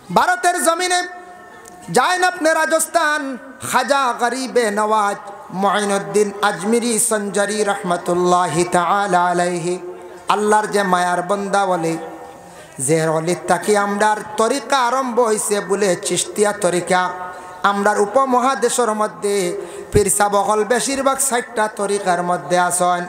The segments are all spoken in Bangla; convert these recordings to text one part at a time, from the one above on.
ভারতের জমিনে যায়েন আপনি রাজস্থান, খাজা গরিবে নওয়াজ মুঈনুদ্দিন আজমিরি সঞ্জারি রহমতুল্লাহি তাআলা আলাইহি, আল্লাহর যে মায়ার বান্দা বলে, যে অলির তাকে আমরার তরিকা আরম্ভ হয়েছে বলে চিশতিয়া তরিকা। আমরার উপমহাদেশের মধ্যে পীর সাবকল বেশিরভাগ 60টা তরিকার মধ্যে আসেন।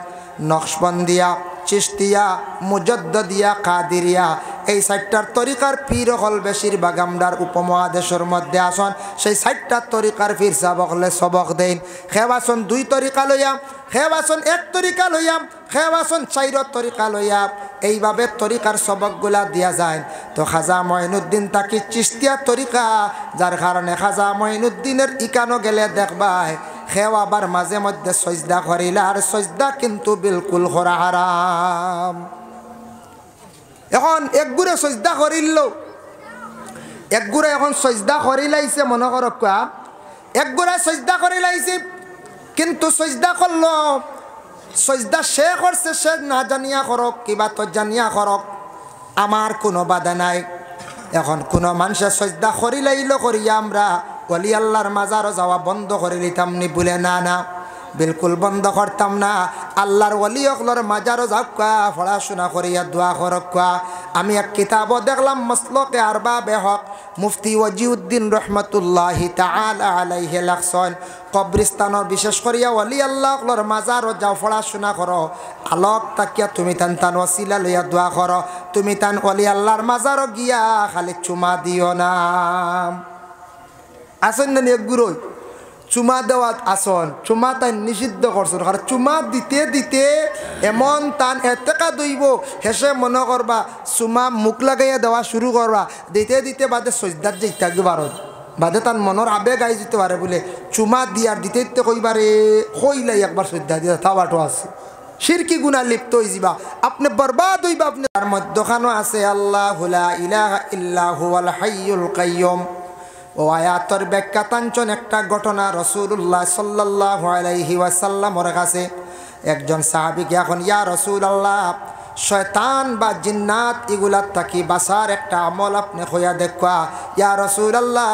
নকশবন্দিয়া, চিশতিয়া, মুজদ্দদিয়া, কাদিরিয়া, এই 60টার তরিকার পীর হল বেশিরভাগ আমরার উপমহাদেশের মধ্যে আসন। সেই 60টা তরিকার পীর সাবকলে সবক দেন। খেবাসন 2 তরিকা লইয়া, খেবাসন 1 তরিকা লইয়া, খেবাসন 4 তরিকা লইয়া, এইভাবে তরিকার সবকগুলা দিয়া যায়। তো খাজা মঈনুদ্দিন তাকে চিশতিয়া তরিকা, যার কারণে খাজা মঈনুদ্দিনের ইকানো গেলে দেখবাই খেও আবার মাঝে মধ্যে সজদা করিলা, আর সজদা কিন্তু বিলকুল করা হারাম। এখন একগুড়ে সজদা করিল, একগুড়ে এখন সজদা করিলাইছে, মনে করো একগুড়ে সজদা করিলাইছে, কিন্তু সজদা করলো, সজদা সে করছে, সে না জানিয়া করক কিবা তো জানিয়া করক, আমার কোনো বাধা নাই। এখন কোনো মানুষের সজদা করিলাইল করিয়া আমরা ওলি আল্লাহর মাজারও যাওয়া বন্ধ করে দিতাম নি বলে? না না, বিলকুল বন্ধ করতাম না। আল্লাহর ওলি অকলর মাজারও যাওয়া, পড়াশোনা করিয়া দোয়া করকা। আমি এক কিতাবও দেখলাম, মসলকে আরবাবে হক মুফতি ওয়াজিউদ্দিন রহমতুল্লাহি তাআলা আলাইহি লাখসন, কবরিস্তানের বিশেষ করিয়া ওলি আল্লাহ অকলর মাজারও যাও, পড়াশোনা করো, আলোক তাকিয়া তুমি তান তান ওসিলা লইয়া দোয়া করো, তুমি তান ওলি আল্লাহর মাজারও গিয়া খালি চুমা দিও না। আসন না একগুরোই চুমা দেওয়াত আসন, চুমা তাই নিষিদ্ধ করছেন। কারণ চুমা দিতে দিতে এমন টান এতেকা দইব, হেসে মনে করবা চুমা মুখ লাগাইয়া দেওয়া শুরু করবা, দিতে দিতে বাদে সজদার যে ইত্যাদি ভারত বাদে তার মনের আবেগ আই যেতে পারে বলে চুমা দিয়ার দিতে দিতে কইবারে কইলাই একবার সজদা দিয়া থাবাটো আছে। শিরকি গুনাহ লিপ্ত হয়ে যাবা, আপনি বরবাদ হইবা। আপনি তার মধ্যখানো আছে আল্লাহু লা ইলাহা ইল্লা হুয়াল হাইয়ুল কাইয়ুম। ও আয়াতর ব্যাখ্যা তাঞ্চন একটা ঘটনা, রাসূলুল্লাহ সাল্লাল্লাহু আলাইহি ওয়াসাল্লামের কাছে একজন সাহাবীকে এখন, ইয়া রাসূলুল্লাহ, শয়তান বা জিন্নাত এগুলার থাকি বাসার একটা আমল আপনি হইয়া দেখা। ইয়া রাসূলুল্লাহ,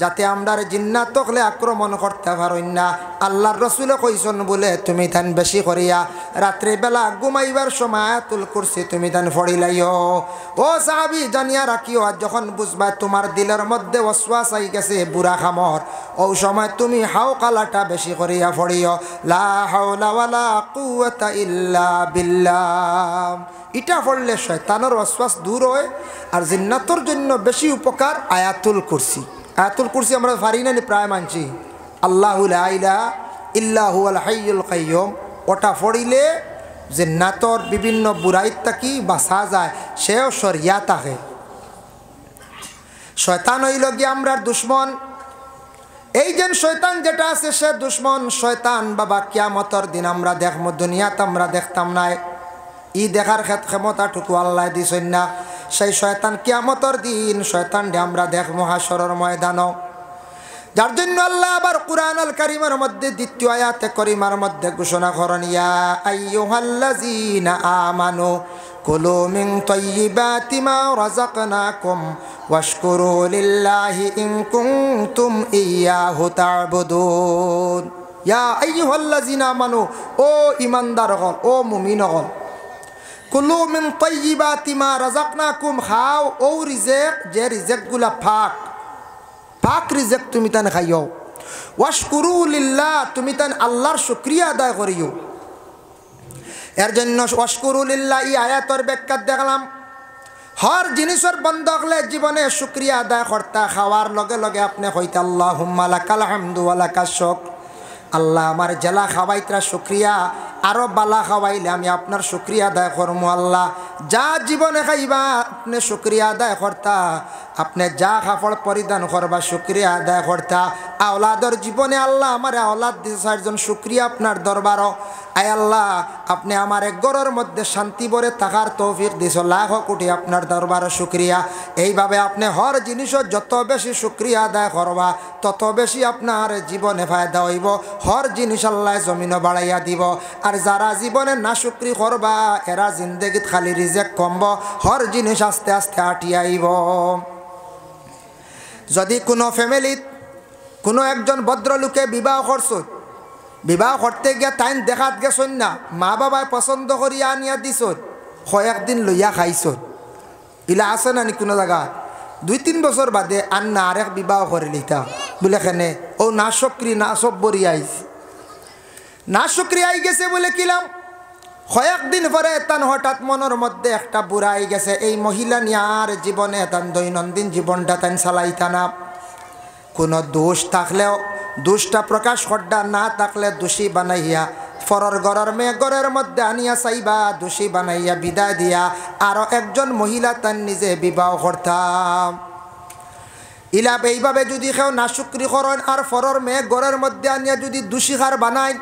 যাতে আমরার জিন্নাত তকলে আক্রমণ করতে পারেন না, আল্লাহর রাসূলে কইছেন বলে তুমি তান বেশি করিয়া রাত্রিবেলা ঘুমাইবার সময় আয়াতুল কুরসি তুমি তান পড়িলাইও। ও সাহাবী, জানিয়া রাখিও, আজ যখন বুঝবা তোমার দিলের মধ্যে ওয়াসওয়াস আই গেছে বুড়া খামর, ও সময় তুমি হাওকালাটা বেশি করিয়া পড়িও, লা হাওলা ওয়ালা কুওয়াতা ইল্লা বিল্লাহ। এটা পড়লে শয়তানের ওয়াসওয়াস দূর হয়, আর জিন্নাতর জন্য বেশি উপকার আয়াতুল কুরসি। আয়াতুল কুরসি আমরা পারি না, প্রায় মানছি, আল্লাহু লা ইলাহা ইল্লা হুয়াল হাইয়ুল কাইয়ুম, ওটা পড়িলে জিন্নাতর বিভিন্ন বুরাইত থাকি বাঁচা যায়, সেও সরিয়া থাকে। শয়তান হইল গিয়ে আমরার দুশ্মন। এই যে শয়তান যেটা আছে সে দুশ্মন। শয়তান বাবা কিয়ামতের দিন আমরা দেখবো, দুনিয়াতে আমরা দেখতাম না, ই দেখার ক্ষমতাটুকু আল্লাহ দিছেন না। সেই শয়তান কিয়ামতের দিন শয়তান আমরা দেখবো হাসরের ময়দানও। যার জন্য আল্লাহ আবার কুরআনুল কারীমের মধ্যে দ্বিতীয় আয়াতে কারীমার মধ্যে ঘোষণা করেন, ইয়া আইয়ুহাল্লাযীনা আমানু কুলু মিন তাইয়্যিবাতি মা রাযাকনাকুম ওয়াশকুরু লিল্লাহি ইন কুনতুম ইয়্যাহু তা'বুদুন। ইয়া আইয়ুহাল্লাযীনা আমানু, ও ঈমানদারগণ, ও মুমিনগণ, কুলু মিন তাইয়্যিবাতি মা রাযাকনাকুম, খাও ও রিজেক, যে রিজেকগুলা পাক পাক রিজেক তুমি তান খাইও। ওয়াশকুরু লিল্লাহ, তুমি তান আল্লাহর শুকরিয়া আদায় করিও। এর জন্য ওয়াশকুরু লিল্লাহ এই আয়াতের ব্যাখ্যা দেখলাম, হর জিনিসের বন্ধ হলে জীবনে শুকরিয়া আদায় করতা, খাওয়ার লগে লগে আপনি কইতা আল্লাহুম্মা লাকাল হামদু ওয়া লাকাশ শুকর। আল্লাহ আমার জেলা খাওয়াইতরা শুক্রিয়া, আরো বালা খাওয়াইলে আমি আপনার শুক্রিয়া আদায় করবো। আল্লাহ যা জীবনে খাইবা আপনি শুক্রিয়া আদায় করতা, আপনি যা কাপড় পরিধান করবা শুক্রিয়া আদায় করতা। আওলাদর জীবনে আল্লাহ আমার আওলাদ দিছে চারজন, শুক্রিয়া আপনার দরবারও। আয় আল্লাহ আপনি আমার এক ঘরের মধ্যে শান্তি ভরে থাকার তৌফিক দিছ, লাখ কোটি আপনার দরবারও শুক্রিয়া। এইভাবে আপনি হর জিনিসও যত বেশি শুক্রিয়া আদায় করবা তত বেশি আপনার জীবনে ফায়দা হইব, হর জিনিস আল্লাহ জমিনও বাড়াইয়া দিব। আর যারা জীবনে না শুক্রি করবা এরা জিন্দগিত খালি রিজেক কমব, হর জিনিস আস্তে আস্তে আটিয়াইব। যদি কোনো ফ্যামিলিত কোনো একজন ভদ্রলোকে বিবাহ করছ, বিবাহ করতে গিয়া তাইন দেখাত গেছন না, মা বাবায় পছন্দ করিয়া আনিয়া দিছ, কয়েকদিন লইয়া খাইছ, ইলা আছে না নি কোনো জায়গা? 2-3 বছর বাদে আন্না আরেক বিবাহ করে লিতা বলে কেনে ও না সক্রি না সব বরি আইছে, না সক্রি আই গেছে বলে কিলাম। কয়েকদিন পরে তান হঠাৎ মনের মধ্যে একটা বুড়াই গেছে, এই মহিলা নিয়ার জীবনে তান দৈনন্দিন জীবনটা তান চালাইতা না। কোনো দোষ থাকলেও দোষটা প্রকাশ করডা, না থাকলে দোষী বানাইয়া ফরর গড়ের মেয়ে গড়ের মধ্যে আনিয়া চাইবা, দোষী বানাইয়া বিদায় দিয়া আরো একজন মহিলা তান নিজে বিবাহ করতাম। ইলাপ এইভাবে যদি কেউ নাশুকরি করেন আর ফরর মেয়ে গড়ের মধ্যে আনিয়া যদি দোষী হার বানায়,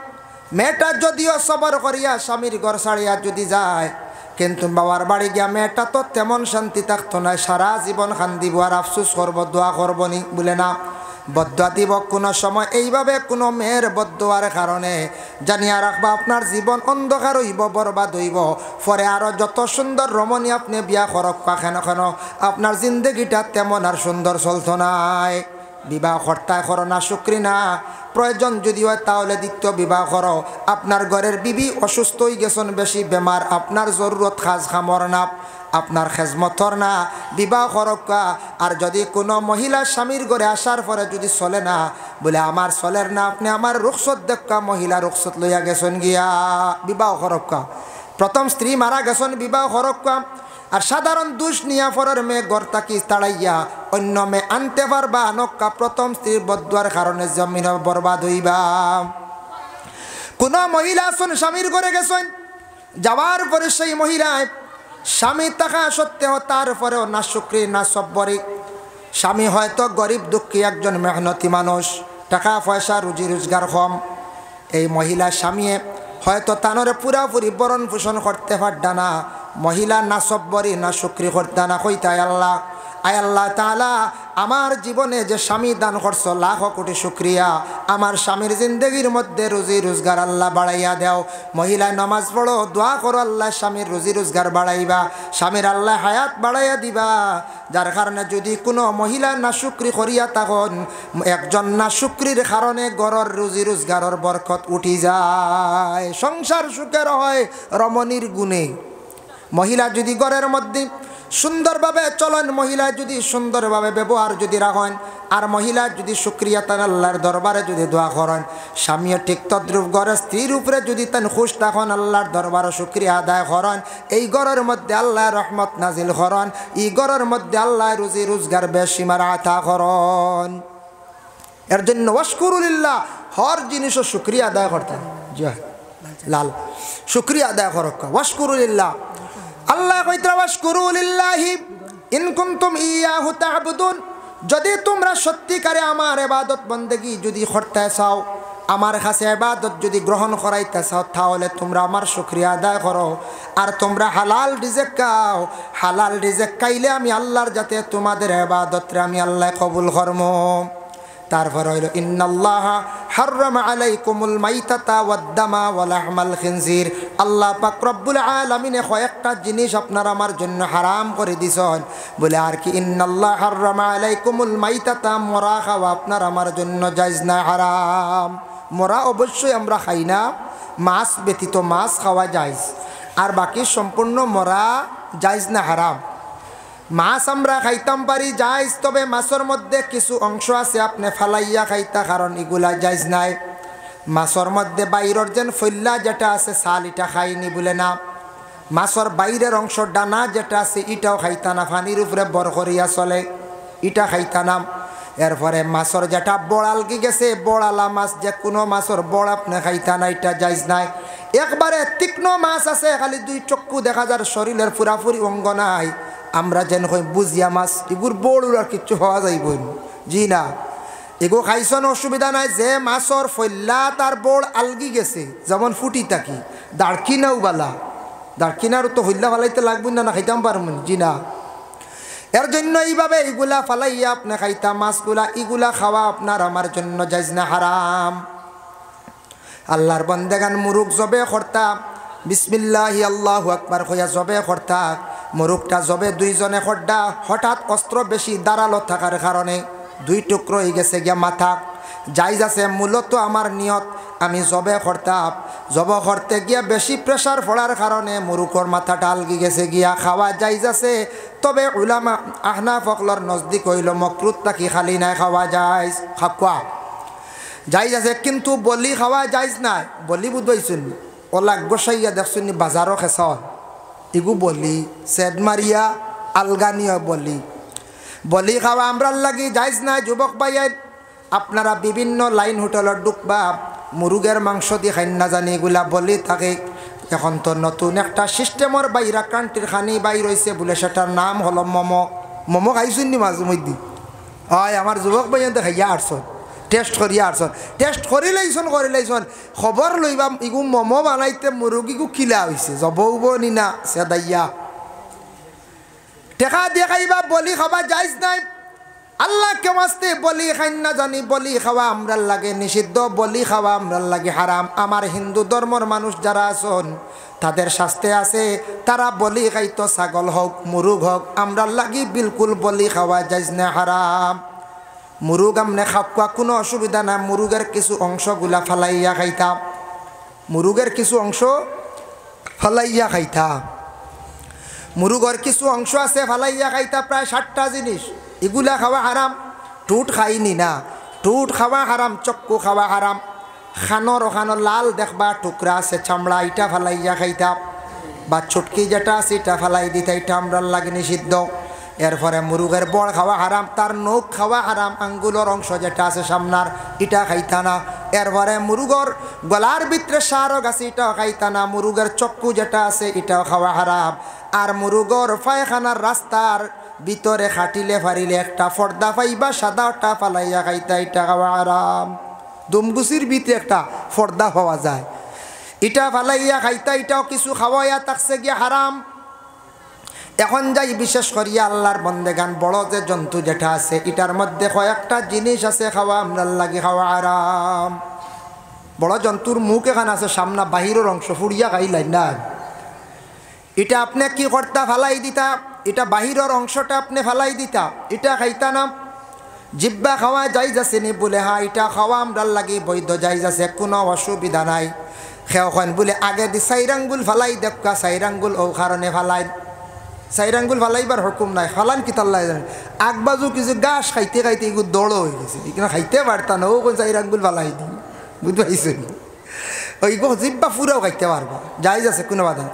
মেয়েটা যদিও সবর করিয়া স্বামীর ঘর ছাড়িয়া যদি যায়, কিন্তু বাবার বাড়ি গিয়া মেয়েটা তো তেমন শান্তি থাকতো না, সারা জীবন কান্দিব আর আফসুস করবো, দোয়া করবো নি বলে না, বদুয়া দিব কোনো সময়। এইভাবে কোনো মেয়ের বদুয়ার কারণে জানিয়া রাখবা আপনার জীবন অন্ধকার হইব, বরবাদ হইব। পরে আরও যত সুন্দর রমণী আপনি বিয়া করক কেন কেন আপনার জিন্দগিটা তেমন আর সুন্দর চলত নাই। বিবাহ কর্তায় করো না শুক্রি না, প্রয়োজন যদি হয় তাহলে দ্বিতীয় বিবাহ করো। আপনার ঘরের বিবি অসুস্থ হয়ে গেছেন, বেশি বেমার, আপনার জরুরত খাজ খামর না, আপনার খেজমতর না, বিবাহ করকা। আর যদি কোনো মহিলা স্বামীর ঘরে আসার পরে যদি চলে না, বলে আমার চলের না, আপনি আমার রুখসত দেখা মহিলা রুখসত লইয়া গেছেন গিয়া বিবাহ করকা। প্রথম স্ত্রী মারা গেছেন, বিবাহ করকা। আর সাধারণ দুষ নিয়া ফরের মেয়ে ঘর তাকি তাড়াইয়া অন্য মেয়ে আনতে পারবা নক্কা, প্রথম স্ত্রীর বদুয়ার কারণে জমিন বরবাদ হইবা। কোনো মহিলা আসুন স্বামীর ঘরে গেছেন, যাওয়ার পরে সেই মহিলায় স্বামী থাকা সত্ত্বেও তারপরেও না শুক্রি না সব্বরি। স্বামী হয়তো গরিব দুঃখী একজন মেহনতি মানুষ, টাকা পয়সা রুজি রোজগার কম। এই মহিলা স্বামী হয়তো তানরে পুরাপুরি বরণ পোষণ করতে পারডা না, মহিলা না সব্বরি না শুক্রি করতে না। কইতাই আল্লাহ, আয় আল্লাহ তাআলা আমার জীবনে যে স্বামী দান করছো লাখ কোটি শুক্রিয়া, আমার স্বামীর জিন্দগির মধ্যে রুজি রোজগার আল্লাহ বাড়াইয়া দেও। মহিলা নামাজ পড়ো, দোয়া করো আল্লাহ স্বামীর রুজি রোজগার বাড়াইবা, স্বামীর আল্লাহ হায়াত বাড়াইয়া দিবা। যার কারণে যদি কোনো মহিলা না শুক্রি করিয়া তখন একজন না শুক্রির কারণে ঘরের রুজি রোজগারের বরকত উঠি যায়, সংসার সুখের হয় রমণীর গুণে। মহিলা যদি ঘরের মধ্যে সুন্দরভাবে চলেন, মহিলা যদি সুন্দরভাবে ব্যবহার যদি রাখেন, আর মহিলা যদি শুক্রিয়া তান আল্লাহর দরবারে যদি দোয়া করেন, স্বামীও ঠিক তদ্রুপ ঘরের স্ত্রীর উপরে যদি তান খুশ তখন আল্লাহর দরবারে শুক্রিয়া আদায় করেন, এই ঘরের মধ্যে আল্লাহ রহমত নাজিল করেন, এই ঘরের মধ্যে আল্লাহ রুজি রোজগার বেশিমার আতা করেন। এর জন্য ওয়াশকুরুলিল্লাহ, হর জিনিসও শুক্রিয়া আদায় করতেন। লাল শুক্রিয়া আদায় করক, ওয়াশকুরুলিল্লাহ। আল্লাহ কইতরা ওয়াশকুরু লিল্লাহি ইন কুনতুম ইয়াহু তা'বুদুন, যদি তোমরা সত্যিকারে আমার ইবাদত বন্দেগী যদি করতে চাও, আমার কাছে ইবাদত যদি গ্রহণ করাইতে চাও, তাহলে তোমরা আমার শুকরিয়া আদায় করো। আর তোমরা হালাল রিজিক খাও, হালাল রিজিক খাইলে আমি আল্লাহর যাতে তোমাদের ইবাদতরে আমি আল্লাহ কবুল করমু। তারপর হইল ইন্নাল্লাহা হাররামা আলাইকুমুল মাইতাতা ওয়াদ-দামা ওয়া লাহমাল খিনজির, আল্লাহ পাক রব্বুল আলামিন কয়েকটা জিনিস আপনার আমার জন্য হারাম করে দিছেন। বলে আর কি, ইন্নাল্লাহা হাররামা আলাইকুমুল মাইতাতা, মরা খাওয়া আপনার আমার জন্য জায়েজ না, হারাম। মরা অবশ্যই আমরা খাই না, মাছ ব্যতীত মাছ খাওয়া জায়েজ, আর বাকি সম্পূর্ণ মরা জায়েজ না, হারাম। মাছ আমরা খাইতাম পারি জায়েজ, তবে মাছের মধ্যে কিছু অংশ আছে আপনি ফালাইয়া খাইতা, কারণ এগুলা জায়েজ নাই। মাছের মধ্যে বাইরের যেন ফল্লা যেটা আছে ছাল, এটা খাইনি বলে না। মাছের বাইরের অংশ ডানা যেটা আছে এটাও খাইতা না, পানির উপরে বর করিয়া চলে, এটা খাইতা না। এরপরে মাছের যেটা বড়াল কি গেছে, বড়ালা মাছ, যে কোনো মাছের বড় আপনি খাইতা না, এটা জায়েজ নাই। একবারে তীক্ষ্ণ মাছ আছে, খালি দুই চক্ষু দেখা যার, শরীরের পুরাপুরি অঙ্গ নাই, আমরা যেন কই বুঝিয়া মাছ, এগুর বড় আর কিচ্ছু হওয়া যাইব জি না, এগো খাইছন অসুবিধা নাই। যে মাছর ফল্লা তার বড় আলগি গেছে, যেমন ফুটি থাকি, দাঁড়কিনাও বালা, দাঁড়কিনারও তো হইল্লা ফালাইতে লাগবে না, না খাইতাম পারবেন জি না। এর জন্য এইভাবে এগুলা ফালাইয়া আপনি খাইতাম মাছগুলা, এগুলা খাওয়া আপনার আমার জন্য জায়েজ না, হারাম। আল্লাহর বন্দেগান মুরুগ জবে করতা, বিসমিল্লাহি আল্লাহু আকবার কইয়া জবে করতা, মুরুগটা জবে দুইজনে খড্ডা, হঠাৎ অস্ত্র বেশি দাঁড়ালো থাকার কারণে দুই টুকরো হয়ে গেছে গিয়া মাথা। জায়েজ আছে, মূলত আমার নিয়ত আমি জবে করতাম, জব করতে গিয়া বেশি প্রেশার পড়ার কারণে মুরুকর মাথাটা আলগি গেছে গিয়া, খাওয়া জায়েজ আছে। তবে উলামা আহনাফ ফকলর নজদিক হইল মকরুত তাকি খালি নাই খাওয়া জায়েজ, খাওয়া জায়েজ আছে। কিন্তু বলি খাওয়া জায়েজ নাই। বলি বুঝবাইছুন ওলাক বসাইয়া দেখছুন বাজারও খেসন ইগু বলি সেদ মারিয়া আলগানিয়া বলি, বলি খাওয়া আমরার লাগি জায়েজ নাই। যুবক ভাইয়ের আপনারা বিভিন্ন লাইন হোটেলত ডুকবা, মুরুগের মাংস দিয়ে খাই না জানি এগুলা বলি থাকে। এখন তো নতুন একটা সিস্টেমর বাইরা কান্ট্রির খানি বাই রয়েছে বলে, সেটার নাম হলো মোমো। মোমো খাইছুন নি মাঝে মধ্যে? হয় আমার যুবক ভাই খাইয়া আসন, টেস্ট করিয়া আসন, টেস্ট করি লাইছন খবর লইবা ইগু মোমো বানাইতে মুরগিগু কিলা হয়েছে, জবব নি না সেদাইয়া টেকা দিয়ে খাইবা। বলি খাবা জায়েজ নাই। আল্লাহ কে মাস্তে বলি খাই না জানি, বলি খাওয়া আমরার লাগে নিষিদ্ধ, বলি খাওয়া আমরার লাগে হারাম। আমার হিন্দু ধর্মর মানুষ যারা আছেন তাদের শাস্তে আছে, তারা বলি খাইতো ছাগল হোক মুরুগ হোক, আমরার লাগি বিলকুল বলি খাওয়া জায়েজ না, হারাম। মুরুগ আমনে খাওয়া কোনো অসুবিধা না, মুরুগের কিছু অংশগুলা ফালাইয়া খাইতাম, মুরুগের কিছু অংশ ফালাইয়া খাইতা, মুরুগর কিছু অংশ আছে ফালাইয়া খাইতা, প্রায় 60টা জিনিস, এগুলা খাওয়া হারাম। টুট খাইনি না, টুট খাওয়া হারাম, চক্কু খাওয়া হারাম। খানোর ওখানো লাল দেখবা টুকরা আছে চামড়া, এটা ফালাইয়া খাইতা, বা চুটকি যেটা আছে এটা ফালাই দিতা, এটা আমরার লাগে নিষিদ্ধ। এরপরে মুরুগের বড় খাওয়া হারাম, তার নখ খাওয়া হারাম, আঙ্গুলের অংশ যেটা আছে সামনার এটা খাইতা না। এরপরে মুরুগর গলার ভিতরে সারক আছে এটাও খাইতা না, মুরুগের চক্কু যেটা আছে এটাও খাওয়া হারাম। আর মুরুগর পায়খানার রাস্তার ভিতরে খাটিলে ফারিলে একটা ফর্দা পাইবা সাদাটা ফালাইয়া খাইতা, এটা খাওয়া হারাম। দুমগুচির ভিতরে একটা ফর্দা পাওয়া যায়, এটা ফালাইয়া খাইতা, এটাও কিছু খাওয়াইয়া থাকছে গিয়া হারাম। এখন যাই বিশেষ করিয়া আল্লাহর বন্দেগান বড় যে জন্তু যেটা আছে এটার মধ্যে কয়েকটা জিনিস আছে খাওয়া আমরার লাগে খাওয়া আরাম। বড় জন্তুর মুখ এখানে আছে সামনা, বাহিরের অংশ ফুড়িয়া খাইলাই না, এটা আপনি কি করতা ফালাই দিতা, এটা বাহিরের অংশটা আপনি ফালাই দিতা, এটা খাইতা না। জিব্বা খাওয়া জায়েজ আছে নি বলে, হ্যাঁ এটা খাওয়া আমরার লাগে বৈধ জায়েজ আছে, কোনো অসুবিধা নাই। খেওখান বলে আগে দি সাইরাঙ্গুল ফালাই দেখা, সাইরাঙ্গুল ও কারণে ফালাই, সাইরাঙ্গুল ফালাইবার হুকুম নাই, ফালান কি তাল্লাই জানে। আগবাজু কিছু গাছ খাইতে খাইতে এগুলো দৌড় হয়ে গেছে, এখানে খাইতে পারতা না, ও কোন সাইরাঙ্গুল ফালাই দি, বুঝতে পারছেন? ওই জিব্বা ফুরাও খাইতে পারবা, জায়েজ আছে, কোনো বাধা।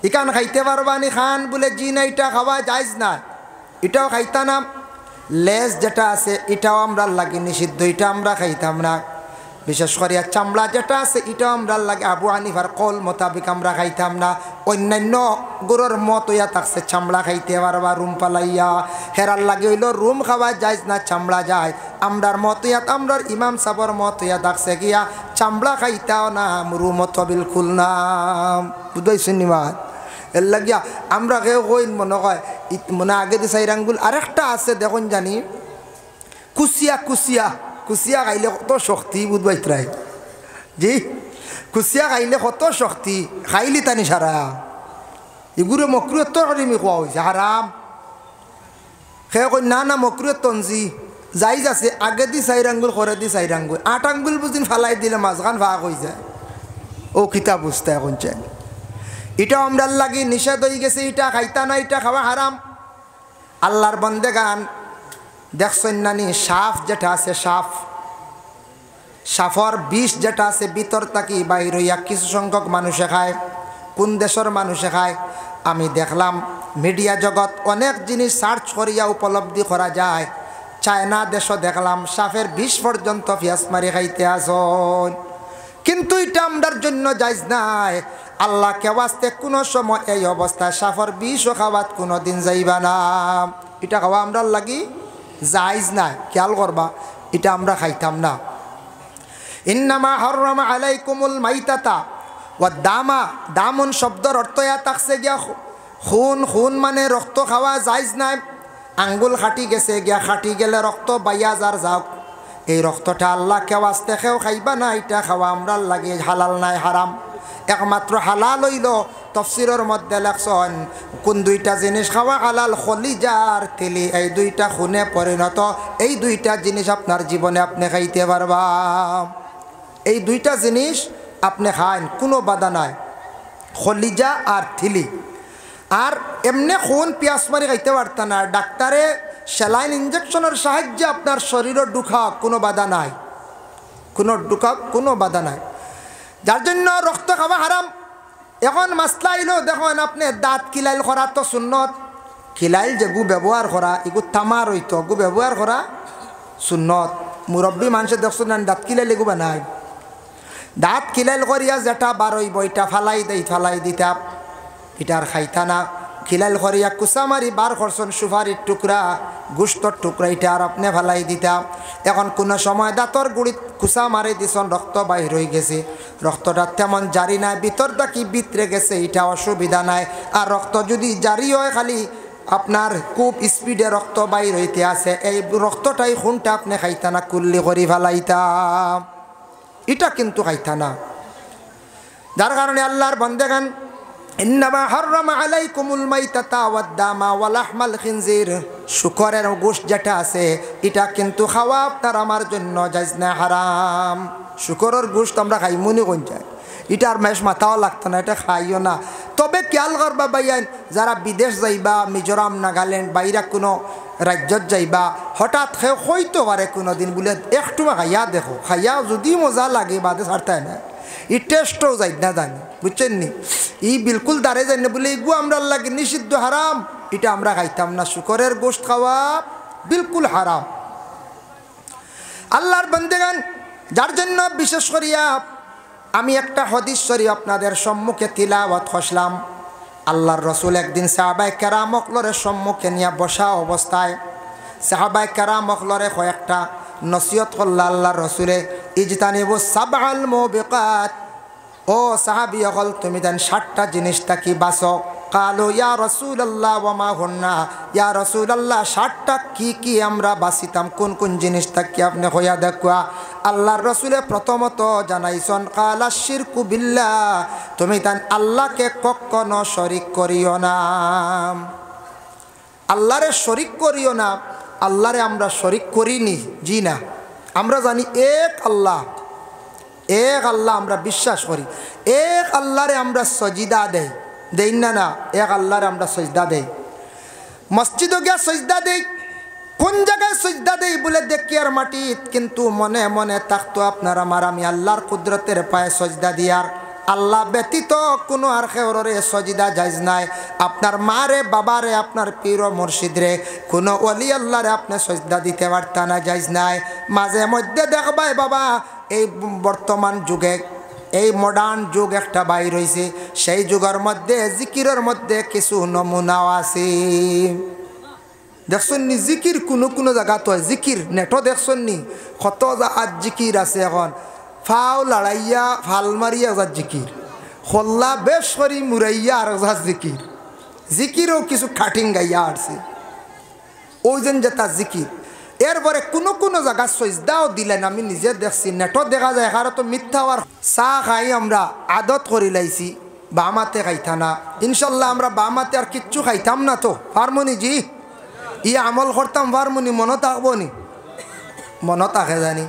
এখান খাইতে পারবা নি খান বলে জি না, এটা খাওয়া জায়েজ না, এটাও খাইতা না। লেজ যেটা আছে এটাও আমরা লাগে নিষিদ্ধ, এটা আমরা খাইতাম না। বিশেষ করিয়া চামড়া যেটা আছে এটাও আমরা লাগে আবু হানিফার কল মোতাবিক আমরা খাইতাম না। অন্যান্য গরুর মত হইয়া থাকছে চামড়া খাইতে পারবা রুম পালাইয়া, হেরার লাগে হইল রুম খাওয়া যায় না, চামড়া যায়। আমরার মত হইয়া, আমরার ইমাম সাবর মত হইয়া থাকছে গিয়া চামড়া খাইতাও না, রুম তো বিলকুল না, বুঝাইছেন নিমাত। এর লাগিয়া আমরা কেউ কইন মনে হয় মনে আগে দিয়ে সাইরাঙ্গুল। আরেকটা আছে দেখুন জানি কুচিয়া, কুচিয়া কুচিয়া খাইলে কত শক্তি, বুঝবাই ত্রাই জি, কুচিয়া খাইলে কত শক্তি, খাইলি তানি সারা এগুলো মকরুয়ের তরকারি খোয়া হয়েছে হারাম। সে কই না না মকরুয়ের তঞ্জি জায়েজ আছে, আগে দি সাইরাঙ্গুল করে দি সাইরাঙ্গুল, 8 আঙ্গুল বুঝিন ফালাই দিলে মাঝখান ভাগ হয়ে যায়, ও কিতাব বুঝতে এখন চাই। এটা আমরার লাগি নিষেধ হয়ে গেছে, এটা খাইতা না, এটা খাওয়া হারাম। আল্লাহর বন্দেগান দেখছেন নানি সাফ যেটা আছে, সাফ সাফর বিষ যেটা আছে ভিতর থাকি বাইর হইয়া কিছু সংখ্যক মানুষে খায়। কোন দেশের মানুষে খায় আমি দেখলাম, মিডিয়া জগৎ অনেক জিনিস সার্চ করিয়া উপলব্ধি করা যায়। চায়না দেশও দেখলাম সাফের বিষ পর্যন্ত পিয়াজ মারি খাইতে আসন, কিন্তু এটা আমরার জন্য জায়েজ নাই। আল্লাহ কে ওয়াস্তে কোনো সময় এই অবস্থায় সাফর বিষও খাওয়াত কোনো দিন যাইবা না, এটা খাওয়া আমরার লাগি জায়েজ নাই, খেয়াল করবা, এটা আমরা খাইতাম না। ইন্নামা হাররামা আলাইকুমুল মাইতাতা ওয়া দামা, দামুন শব্দর অর্থ ইয়া থাকছে গিয়া খুন, খুন মানে রক্ত খাওয়া জায়েজ নাই। আঙ্গুল খাটি গেছে গিয়া, খাটি গেলে রক্ত বাইয়া যার যাও, এই রক্তটা আল্লাহ কে ওয়াস্তে খেও খাইবা না, এটা খাওয়া আমরার লাগে হালাল নাই, হারাম। একমাত্র হালাল হইল তফসিরের মধ্যে লেখছেন কোন দুইটা জিনিস খাওয়া হালাল, খলিজার তেলি, এই দুইটা খুনে পরিণত। এই দুইটা জিনিস আপনার জীবনে আপনি খাইতে পারবা। এই দুইটা জিনিস আপনি খান, কোনো বাধা নাই, খলিজা আর থিলি। আর এমনি খুন পিয়াস মারি খাইতে পারত না, ডাক্তারে স্যালাইন ইঞ্জেকশনের সাহায্যে আপনার শরীরে ঢুকা, কোনো বাধা নাই, কোনো বাধা নাই। যার জন্য রক্ত খাওয়া হারাম। এখন মাসলা আইলো দেখুন, আপনি দাঁত কিলাইল করা তো সুন্নত, কিলাইল যে গু ব্যবহার করা এগু তামার হইতো, গু ব্যবহার করা সুন্নত। মুরব্বী মানুষের দেখছেন দাঁত কিলাইল এগুবা নাই, দাঁত কিলাইল করিয়া যেটা বারই বইটা ফালাই দিতা, এটার খাইতা না। খিলাইল করিয়া কুচা মারি বার করছেন সুপারির টুকরা, গুস্তর টুকরা, এটা আর আপনি ফালাই দিতা। এখন কোনো সময় দাঁতর গুড়িত কুচা মারি দিছেন, রক্ত বাহির হয়ে গেছে, রক্তটা তেমন জারি নাই, ভিতরটা কি ভিতরে গেছে এটা অসুবিধা নাই। আর রক্ত যদি জারি হয় খালি আপনার খুব স্পিডে রক্ত বাহির হইতে আছে, এই রক্তটাই খুনটা আপনি খাইতা না, কুল্লি করি ফেলাইতা, এটা কিন্তু খাইতা না। যার কারণে আল্লাহর বান্দাগান ইন্নামা হাররামা আলাইকুমুল মাইতাতা ওয়াদ-দামা ওয়া লাহমাল খিনজির, শুকরের গোশত যেটা আছে এটা কিন্তু খাওয়া আপনার আমার জন্য জায়েজ না, হারাম। শুকরের গোশত আমরা খাই মনে কোন যায়, এটার মেশ মাথাও লাগতো না, এটা খাইও না। তবে খেয়াল করবা ভাইয়ান, যারা বিদেশ যাইবা, মিজোরাম, নাগাল্যান্ড, বাইরে কোনো রাজ্যত যাইবা, হঠাৎ হইতে পারে কোনো দিন বলে একটু খাইয়া দেখো, খাইয়া যদি মজা লাগে বাদে ছাড়তে না, ই টেস্টও যাই না জানি, বুঝছেন নি, ই বিলকুল দাঁড়ে যাই না বলে এগু আমরা লাগে নিষিদ্ধ, হারাম, এটা আমরা খাইতাম না। শুকরের গোশত খাওয়া বিলকুল হারাম। আল্লাহর বান্দাগান, যার জন্য বিশেষ করিয়া আমি একটা হাদিস শরীফ আপনাদের সম্মুখে তিলাওয়াত করলাম। আল্লাহর রসুল একদিন সাহাবায়ে কেরাম অকলরের সম্মুখে নিয়ে বসা অবস্থায় সাহাবায়ে কেরাম অকলরে কয়েকটা নসিহত করল আল্লাহর রসুলে, ইজতানিবু সাবআল মুবিকাত, ও সাহাবী অকল তুমি দেন 7টা জিনিসটা কি বাসো। কালো ইয়া রাসূলুল্লাহ ওয়া মা হুন্না, ইয়া রাসূলুল্লাহ 7টা কি কি আমরা বাসিতাম, কোন কোন জিনিসটা কি আপনি হইয়া দেখা। আল্লাহর রসুলে প্রথমত জানাইছেন কালা শিরকু বিল্লাহ, তুমি তান আল্লাহকে কখনো শরীক করিও না, আল্লাহরে শরীক করিও না। আল্লাহরে আমরা শরীক করিনি, জি না, আমরা জানি এক আল্লাহ, এক আল্লাহ আমরা বিশ্বাস করি, এক আল্লাহরে আমরা সজিদা দেই না, না এক আল্লাহরে আমরা সজদা দেই, মসজিদে গিয়া সজদা দেই, কোন জায়গায় সজদা দেই বলে দেখি আর মাটিত, কিন্তু মনে মনে থাকতো আপনার আমার আমি আল্লাহর কুদরতের পায়ে সজদা দিয়ার, আল্লাহ ব্যতীত কোনো আর খেওরে সজিদা জায়েজ নাই। আপনার মারে, বাবারে, আপনার পীর ও মুর্শিদরে, কোনো ওলি আল্লাহরে আপনি সজদা দিতে পারতা না, জায়েজ নাই। মাঝে মধ্যে দেখবাই বাবা, এই বর্তমান যুগে, এই মডার্ন যুগ একটা বাইর হয়েছে, সেই যুগের মধ্যে জিকিরের মধ্যে কিছু নমুনাও আছে, দেখছেন নি, জিকির কোনো জায়গা তো জিকির নেটও দেখছেন নি, কত আজ জিকির আছে। এখন ফাও লড়াইয়া ফাল মারিয়া যার জিকির, হল্লা বেশ করি মুরাইয়া আর যার জিকির, জিকিরও কিছু কাটিং গাইয়া আসছে, ওই যেন যে তার জিকির। এরপরে কোনো জায়গা সজদাও দিলেন, আমি নিজে দেখছি, নেটও দেখা যায়। এখানে তো মিথ্যা আর চাহ খাই আমরা আদত করি লাইছি, বামাতে খাইতা না, ইনশাল্লাহ আমরা বামাতে আর কিচ্ছু খাইতাম না, তো ফার্মনি জি ই আমল করতাম, ফার্মনি মনত থাকবো নি, মনত থাকে জানি।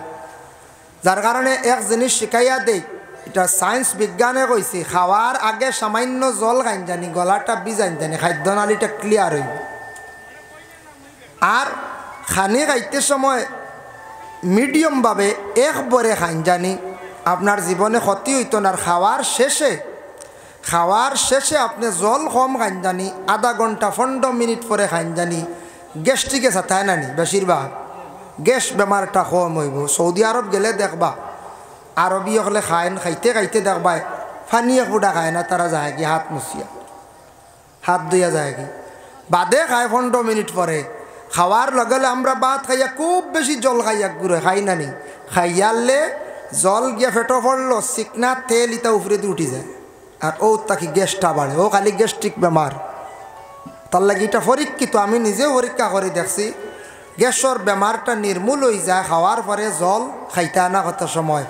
যার কারণে এক জিনিস শিখাইয়া দেই, এটা সায়েন্স বিজ্ঞানে কইছে, খাওয়ার আগে সামান্য জল খাইন জানি, গলাটা বিজাইন জানি, খাদ্যনালীটা ক্লিয়ার হইব। আর খানি খাইতে সময় মিডিয়ামভাবে একবারে খাইন জানি, আপনার জীবনে ক্ষতি হইত না। আর খাওয়ার শেষে আপনি জল কম খাইন জানি, আধা ঘন্টা 15 মিনিট পরে খাইন জানি, গ্যাস্ট্রিকে সাথায় নানি, বেশিরভাগ গ্যাস বেমারটা কম হইব। সৌদি আরব গেলে দেখবা, আরবি হলে খাইতে দেখবা ফানি ফুটা খায় না, তারা যায় কি হাত মুছিয়া, হাত ধুইয়া যায় কি, বাদে খায় 15 মিনিট পরে। খাওয়ার লগে আমরা ভাত খাইয়া খুব বেশি জল খাইয়া ঘুরে খাই নানি, খাইয়ালে জল গিয়া ফেটো পড়লো, চিকনা তেল ইটা উপরে দিয়ে উঠি যায়, আর ও তাকে গ্যাসটা বাড়ে, ও খালি গ্যাস্ট্রিক বেমার। তার লাগে এটা পরীক্ষিত, আমি নিজেও পরীক্ষা করে দেখছি, গ্যাসর বেমারটা নির্মূল হয়ে যায় খাওয়ার পরে জল খাইতে না কত সময়।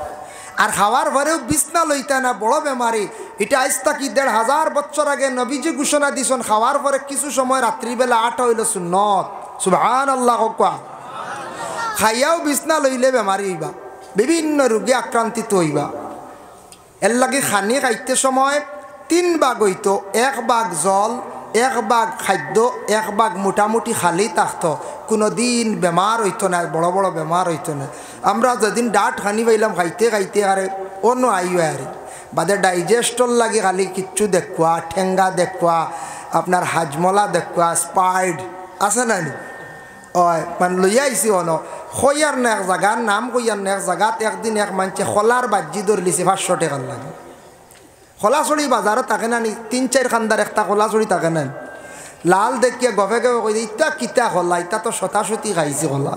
আর খাওয়ার পরেও বিছনা লইতে না, বড় বেমারি। এটা আজ তাকি ১,৫০০ বছর আগে নবীজি ঘোষণা দিছেন খাওয়ার পরে কিছু সময় রাত্রিবেলা ৮ হইল সুন্নত। সুবহানাল্লাহ। খাইয়াও বিছনা লইলে বেমারি হইবা, বিভিন্ন রোগে আক্রান্তিত হইবা। এর লাগে খানি খাইতে সময় ৩ ভাগ হইতো, ১ ভাগ জল, ১ ভাগ খাদ্য, ১ ভাগ মোটামুটি খালি থাকতো। কোনো দিন বেমার হইতো না, বড় বড় বেমার হইতো না। আমরা যেদিন ডাট খানি পাইলাম খাইতে খাইতে আরে অন্য আইও আরে বাদে ডাইজেস্টর লাগে খালি কিচ্ছু দেখুয়া, ঠেঙ্গা দেখুয়া, আপনার হাজমলা দেখুয়া, স্পাইড আছে না নি ওই মানে লইয়া আইসি অন খইয়ার না এক জায়গার নাম কইয়ার না এক জায়গাত একদিন এক মানুষে খোলার বাজি ধরলিছে ৫০০ টাকার লাগে। খোলাছড়ি বাজারও থাকে না নি, ৩-৪ খান্দার একটা খোলাছড়ি থাকে না, লাল দেখিয়ে গভে গভে কই ইটা কিতা খোলা, ইটা তো শতাশতি খাইছে খোলা।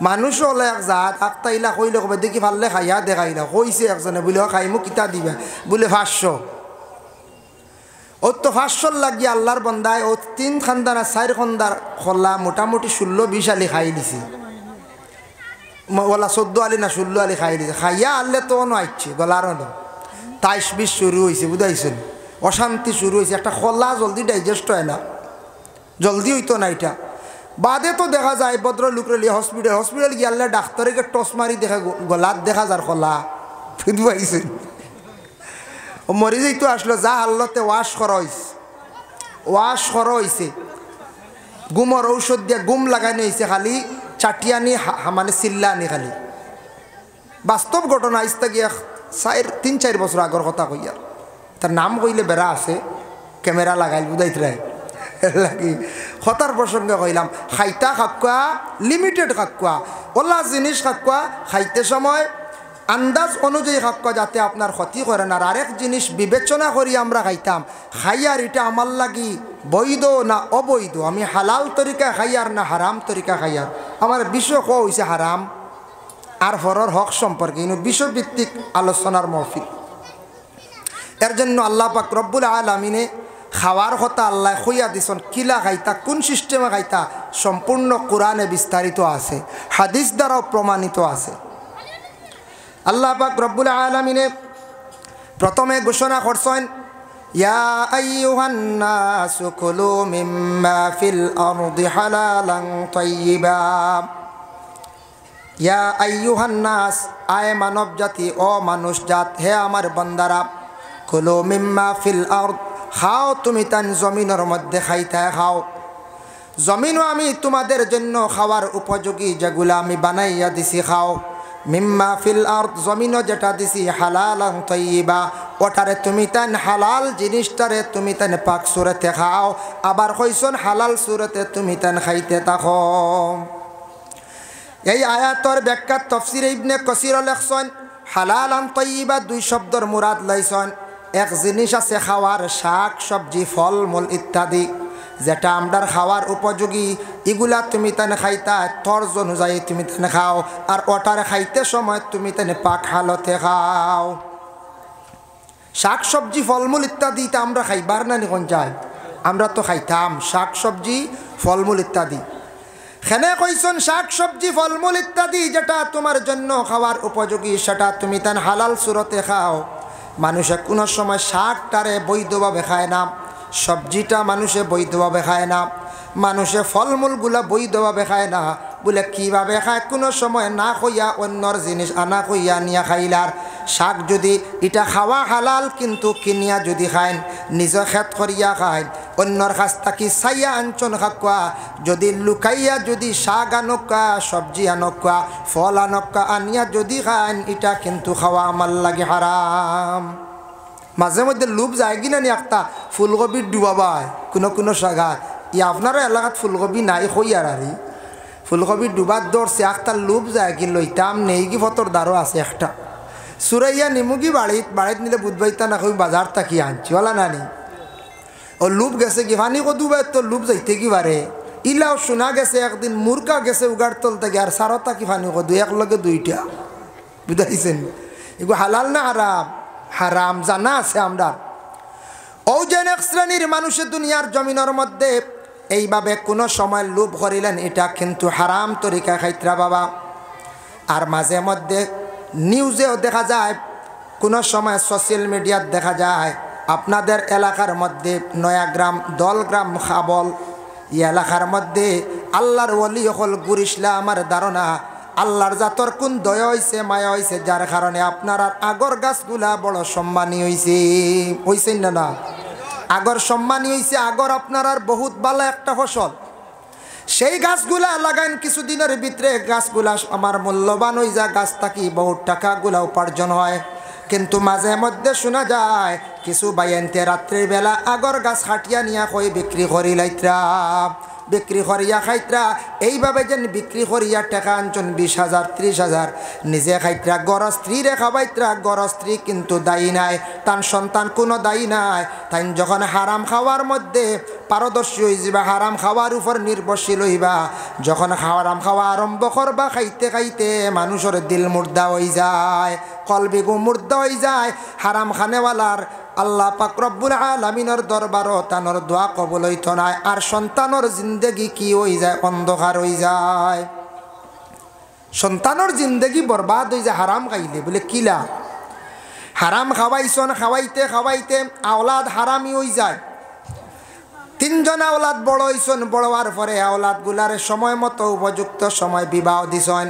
মানুষ হলে এক জাত আক্তাইলা কইলে কবে দেখি ভাললে খাইয়া দেখাইলা কইছে একজনে বলে খাইমু কিতা দিবে বলে ৫০০। ও তো ৫০০ লাগিয়ে আল্লাহর বন্দায় ও ৩ খান্দার ৪ খান্দার খোলা মোটামুটি ১৬-২০ আলি খাই দিছে, ওলা ১৪ আলি না ১৬ আলি খাই দিছে। খাইয়া আনলে তো অন্য আইছে গলারও ২৩-২০ শুরু হয়েছে, বুঝাইছেন? অশান্তি শুরু হয়েছে। একটা খোলা জলদি ডাইজেস্ট হয় না, জলদি হইতো না। এটা বাদে তো দেখা যায় ভদ্র লোকরে লিয়ে হসপিটাল গিয়ে ডাক্তারকে টস মারি দেখা গলাত দেখা যার খোলা, বুঝাইছেন? ও মরি যাইতো আসলো যা হাল্লতে ওয়াশ করা হয়েছে, গুমর ঔষধ দিয়ে গুম লাগানো হয়েছে, খালি চাটিয়ানি মানে চিল্লানি খালি। বাস্তব ঘটনা আইসতে গিয়া ৩-৪ বছর আগর কথা কইয়ার, তার নাম কইলে বেড়া আছে, ক্যামেরা লাগাইল বুঝাইতে লাগি কথার প্রসঙ্গে কইলাম। খাইতা খাকুয়া লিমিটেড খাকুয়া, ওলা জিনিস খাকুয়া খাইতে সময় আন্দাজ অনুযায়ী খাকুয়া যাতে আপনার ক্ষতি করে না। আর আরেক জিনিস বিবেচনা করি আমরা খাইতাম, খাইয়ার এটা আমার লাগি বৈধ না অবৈধ, আমি হালাল তরিকা খাইয়ার না হারাম তরিকা খাইয়ার। আমার বিষয় কোয়া হয়েছে হারাম আর ফরর হক সম্পর্কে কিন্তু বিষয়ভিত্তিক আলোচনার মহফিল। এর জন্য আল্লাহ পাক রব্বুল আলামিনে খাওয়ার কথা আল্লাহ কইয়া দিছেন, কিলা খাইতা কোন সিস্টেমে খাইতা সম্পূর্ণ কোরআনে বিস্তারিত আছে, হাদিস দ্বারাও প্রমাণিত আছে। আল্লাহ পাক রব্বুল আলামিনে প্রথমে ঘোষণা করছেন, ইয়া আইয়ুহান নাসু কুলু মিম্মা ফিল আরদি হালালান তাইয়্যিবা। ইয়া আইয়ুহান নাস, আয় মানব জাতি, ও মানুষ জাত, হে আমার বান্দারা, কুলু মিম্মা ফিল আরদ, খাও তুমি তান জমিনের মধ্যে খাইতে খাও। জমিনও আমি তোমাদের জন্য খাওয়ার উপযোগী যেগুলা আমি বানাইয়া দিছি খাও। মিম্মা ফিল আরদ, জমিনও যেটা দিছি হালালান তাইয়্যিবা, ওটারে তুমি তান হালাল জিনিসটারে তুমি তান পাক সুরতে খাও। আবার কইছন হালাল সুরতে তুমি তান খাইতে থাকো। এই আয়াতর ব্যাখ্যা তফসিরে ইবনে কাসির লেখছেন, হালালান তাইয়্যিবা ২ শব্দর মুরাদ লইছেন। এক জিনিস আছে খাওয়ার শাক সবজি ফল মূল ইত্যাদি, যেটা আমরার খাওয়ার উপযোগী, এগুলা তুমি তেনে খাইতা তর্জ অনুযায়ী তুমি তেনে খাও। আর ওটারে খাইতে সময় তুমি তেনে পাক হালতে খাও। শাক সবজি ফলমূল ইত্যাদি তা আমরা খাইবার না নিখন যাই, আমরা তো খাইতাম শাক সবজি ফলমূল ইত্যাদি। খেনে কইছন শাক সবজি ফলমূল ইত্যাদি যেটা তোমার জন্য খাওয়ার উপযোগী, সেটা তুমি তেন হালাল সুরতে খাও। মানুষে কোনো সময় শাকটারে বৈধভাবে খায় না, সবজিটা মানুষে বৈধভাবে খায় না, মানুষে ফলমূলগুলা বৈধভাবে খায় না। বলে কীভাবে খায়? কোনো সময় না কইয়া অন্যর জিনিস আনা কইয়া নিয়া খাইলার। শাক যদি এটা খাওয়া হালাল, কিন্তু কিনিয়া যদি খায়, নিজে খেত করিয়া খায়, অন্যর কাছ থাকি চাইয়া আনচন খাকুয়া, যদি লুকাইয়া যদি শাক আনকা সবজি আনকা ফল আনকা আনিয়া যদি খায়, এটা কিন্তু খাওয়া আমার লাগে হারাম। মাঝে মধ্যে লোভ যায় কিনা নি একটা ফুলকপির ডুবাবায় কোনো জায়গা, আপনারা এলাকাত ফুলকপি নাই হইয়ার আরি ফুলকপির ডুবার দৌড়ছে, একটা লোভ যায় কি লইতাম নেই কি ফতর দ্বারও আছে একটা সুরাইয়া নিমুগি বাড়িত নিলে বুধবাইতা না কই বাজার থাকি আনছি ওলা নানি। ও লুপ গেছে কি ফানি কদুবাই তো লুপ যাইতে কি পারে। ইলাও শোনা গেছে একদিন মুরকা গেছে উগার তল থেকে, আর সারতা কি ফানি কদু একলগে 2টা, বুঝাইছেন? এগুলো হালাল না হারাম? হারাম জানা আছে আমরা। ও যেন এক শ্রেণীর মানুষের দুনিয়ার জমিনের মধ্যে এইভাবে কোনো সময় লোভ করিলেন, এটা কিন্তু হারাম তরিকা খাইত্রা বাবা। আর মাঝে মধ্যে নিউজেও দেখা যায়, কোনো সময় সোশ্যাল মিডিয়াত দেখা যায় আপনাদের এলাকার মধ্যে নয়াগ্রাম, দলগ্রাম, খাবল এই এলাকার মধ্যে আল্লাহর ওলি হল গুরিসলা। আমার ধারণা আল্লাহর জাতর কোন দয়া হইছে, মায়া হইছে, যার কারণে আপনার আর আগর গাছগুলা বড় সম্মানী হইছে। হইছেন না? না, আগর সম্মানী হইছে। আগর আপনার আর বহুত ভালো একটা ফসল, সেই গাছগুলা লাগাইন কিছুদিনের ভিতরে গাছগুলা আমার মূল্যবান হয়ে যায়, গাছ থাকি বহুত টাকাগুলা উপার্জন হয়। কিন্তু মাঝে মধ্যে শোনা যায় কিছু বাইনতে রাত্রির বেলা আগর গাছ হাটিয়া নিয়া কই বিক্রি করি লাইত্রা, বিক্রি করিয়া খাইত্রা। এইভাবে যেন বিক্রি করিয়া টাকা আনছেন 20,000 30,000, নিজে খাইত্রা, গড় স্ত্রীরে খাবাইত্রা। গড় স্ত্রী কিন্তু দায়ী নাই, তার সন্তান কোনো দায়ী নাই। তাই যখন হারাম খাওয়ার মধ্যে পারদর্শী হয়ে যাবা, হারাম খাওয়ার উপর নির্ভরশীল হইবা, যখন হারাম খাওয়া আরম্ভ করবা, খাইতে খাইতে মানুষের দিল মুর্দা হয়ে যায়, কলবিগু মুর্দা হয়ে যায়। হারাম খানেওয়ালার আল্লাহ পাক রব্বুল আলামিনের দরবারও তানোর দোয়া কবুল হইত না, আর সন্তানের জিন্দেগি কি হয়ে যায়? অন্ধকার হয়ে যায়। সন্তানের জিন্দেগি বরবাদ হয়ে যায় হারাম খাইলে। বলে কিলা? হারাম খাওয়াইছন, খাওয়াইতে খাওয়াইতে আওলাদ হারামি হয়ে যায়। 3 জন আওলাদ বড় হইছন, বড় হওয়ার পরে আওলাদ গুলার সময় মতো উপযুক্ত সময় বিবাহ দিছন।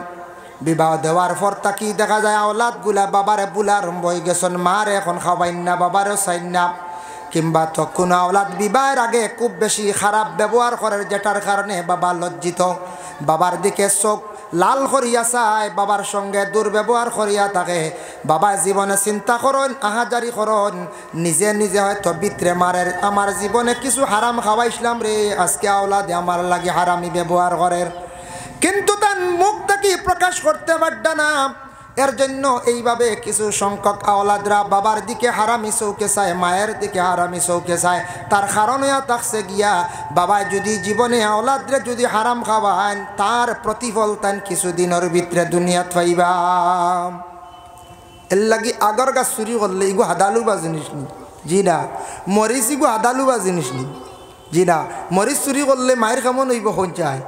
বিবাহ দেওয়ার পর তাকি দেখা যায় আওলাদ গুলা বাবারে বুলা আরম্ভ হয়ে গেছেন, মারে এখন খাওয়াইন না, বাবারও চাইন না। কিংবা তখন আওলাদ বিবাহের আগে খুব বেশি খারাপ ব্যবহার করে, যেটার কারণে বাবা লজ্জিত, বাবার দিকে চোখ লাল করিয়া চায়, বাবার সঙ্গে দুর্ব্যবহার করিয়া থাকে। বাবা জীবনে চিন্তা করুন, আহাজারি করুন, নিজে নিজে হয়তো ভিতরে মারের, আমার জীবনে কিছু হারাম খাওয়াইছিলাম রে, আজকে আওলাদে আমার লাগে হারামি ব্যবহার করেন। কিন্তু তার মুখটা কি প্রকাশ করতে পারত না। এর জন্য এইভাবে কিছু সংখ্যক আওলাদরা বাবার দিকে হারামি চৌকে চায়, মায়ের দিকে হারামি চৌকে চায়। তার কারণে থাকছে গিয়া বাবা যদি জীবনে আওলাদরে যদি হারাম খাওয়ান, তার প্রতিফল তান কিছুদিনের ভিতরে দুনিয়াত পাইবা। এর লাগি আগর গাছ চুরি করলে ইগু হাদালু বা জিনিস নি, জি না। মরিচ ইগু হাদালু বা জিনিস নি, জি না। মরিচ চুরি করলে মায়ের কেমন হইব কোন চায়?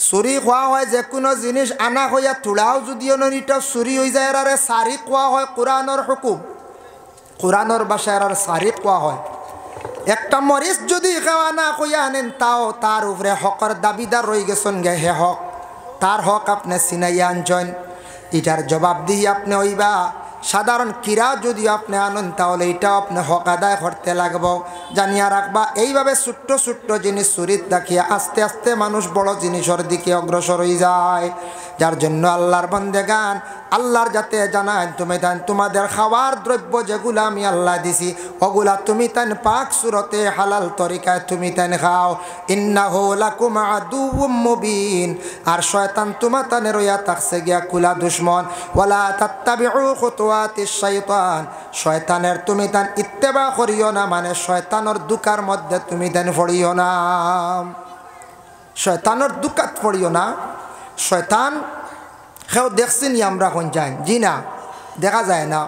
চুরি খোয়া হয় যে কোনো জিনিস আনা হইয়া তোলাও যদিও ননিটা চুরি হয়ে যায়, এরারে সারি কোয়া হয়। কোরআনের হুকুম, কোরআনের বাসায় এরার সারি কোয়া হয়। একটা মরিচ যদি খাওয়া না কইয়া আনেন, তাও তার উপরে হকের দাবিদার রয়ে গেছেন গে, হে হক, তার হক আপনি চিনাইয়া আনছেন, এটার জবাব দিয়ে আপনি হইবা। সাধারণ কিরা যদি আপনি আনেন, তাহলে এটাও আপনি হক আদায় করতে লাগব। জানিয়া রাখবা, এইভাবে ছোট্ট ছোট্ট জিনিস চুরিত দেখিয়া আস্তে আস্তে মানুষ বড় জিনিসের দিকে অগ্রসর হয়ে যায়। যার জন্য আল্লাহর বান্দেগান আল্লাহর যাতে জানান, তুমি তান তোমাদের খাওয়ার দ্রব্য যেগুলা আমি আল্লাহ দিছি, ওগুলা তুমি তান পাক সুরতে হালাল তরিকায় তুমি তান খাও। ইন্নাহু লাকুম আদুউম মুবিন, আর শয়তান তোমা তানে রইয়া থাকছে গিয়া কুলা দুশমন। ওয়ালা তাত্তাবিউ খুতুওয়াতিশ শাইতান, শয়তানের তুমি তান ইত্তেবা করিও না, মানে শয়তানের দুকার মধ্যে তুমি তান পড়িও না, শয়তানের দুকাত পড়িও না। শয়তান কেউ দেখছিনি আমরা কোন যাই? জি না, দেখা যায় না।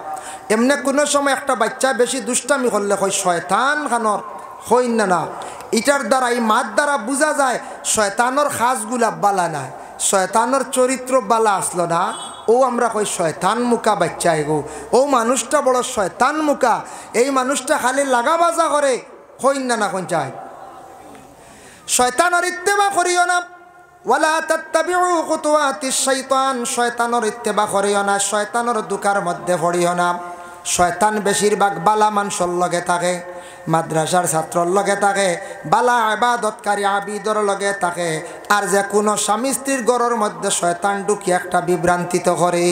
এমনি কোনো সময় একটা বাচ্চা বেশি দুষ্টামি করলে কই শয়তান খানর, হই না না। এটার দ্বারা, এই মাত দ্বারা বোঝা যায় শয়তানোর খাসগুলা বালা নাই, শয়তানোর চরিত্র বালা আসলো না। ও আমরা কই শয়তান মুখা বাচ্চা এগো, ও মানুষটা বড় শয়তান মুখা, এই মানুষটা খালি লাগা বাজা করে, হই না না কোন চাই। শয়তানের ইত্তেবা করিও না। ওয়ালা তাত্তাবিউ খুতুওয়াতিশ শাইতান, শয়তানের ইত্তেবা করিও না, শয়তানের দুকার মধ্যে পড়িও না। শয়তান বেশিরভাগ বালা মানুষের লগে থাকে, মাদ্রাসার ছাত্রর লগে থাকে, বালা ইবাদতকারী আবিদর লগে থাকে। আর যে কোনো স্বামী স্ত্রীর ঘরের মধ্যে শয়তান ঢুকি একটা বিভ্রান্তিত করে।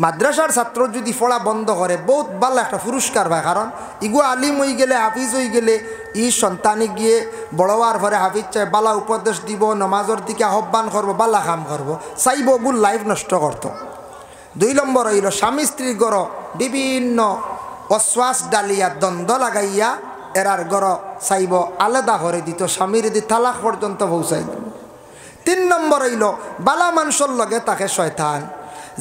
মাদ্রাসার ছাত্র যদি পড়া বন্ধ করে, বহুত ভালো একটা পুরস্কার পায়। কারণ ইগু আলিম হয়ে গেলে, হাফিজ হয়ে গেলে, ই সন্তানে গিয়ে বড় হওয়ার পরে হাফিজ চাই বালা উপদেশ দিব, নমাজের দিকে আহ্বান করবো, বালা কাম করবো, চাইব ওগুলো লাইফ নষ্ট করতো। 2 নম্বর হইল স্বামী স্ত্রীর গড় বিভিন্ন অশ্বাস ডালিয়া দ্বন্দ্ব লাগাইয়া এরার গড় চাইব আলাদা করে দিত, স্বামীর দি তালাক পর্যন্ত পৌঁছাই দিত। 3 নম্বর হইল বালা মানুষের লগে তাকে শয়তান,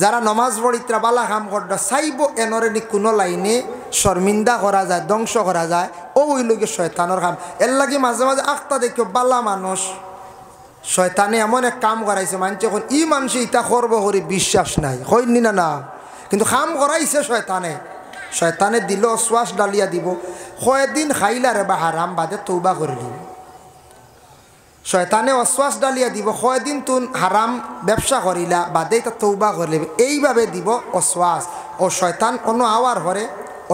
যারা নমাজ পড়িত্রা বালা কাম করতে চাইব এনরে নি কোনো লাইনে শর্মিন্দা করা যায়, ধ্বংস করা যায়, ও ওই লোকে শয়তানোর কাম। এর লাগে মাঝে মাঝে আখতা দেখিও বালা মানুষ শয়তানে এমন এক কাম করাইছে মানুষ এখন ই মানুষ ইটা করবো করে বিশ্বাস নাই হয়নি না না, কিন্তু কাম করাইছে শয়তানে। শয়তানে দিল অশ্বাস ডালিয়া দিব, কয়েকদিন খাইলারে বা হারাম বাদে তৌবা করলি। শয়তানে অশ্বাস ডালিয়া দিব, কয়েকদিন তুন হারাম ব্যবসা করিলা বাদে তা তৌবা করলি, এইভাবে দিব অশ্বাস। ও শয়তান অন্য আওয়ার হরে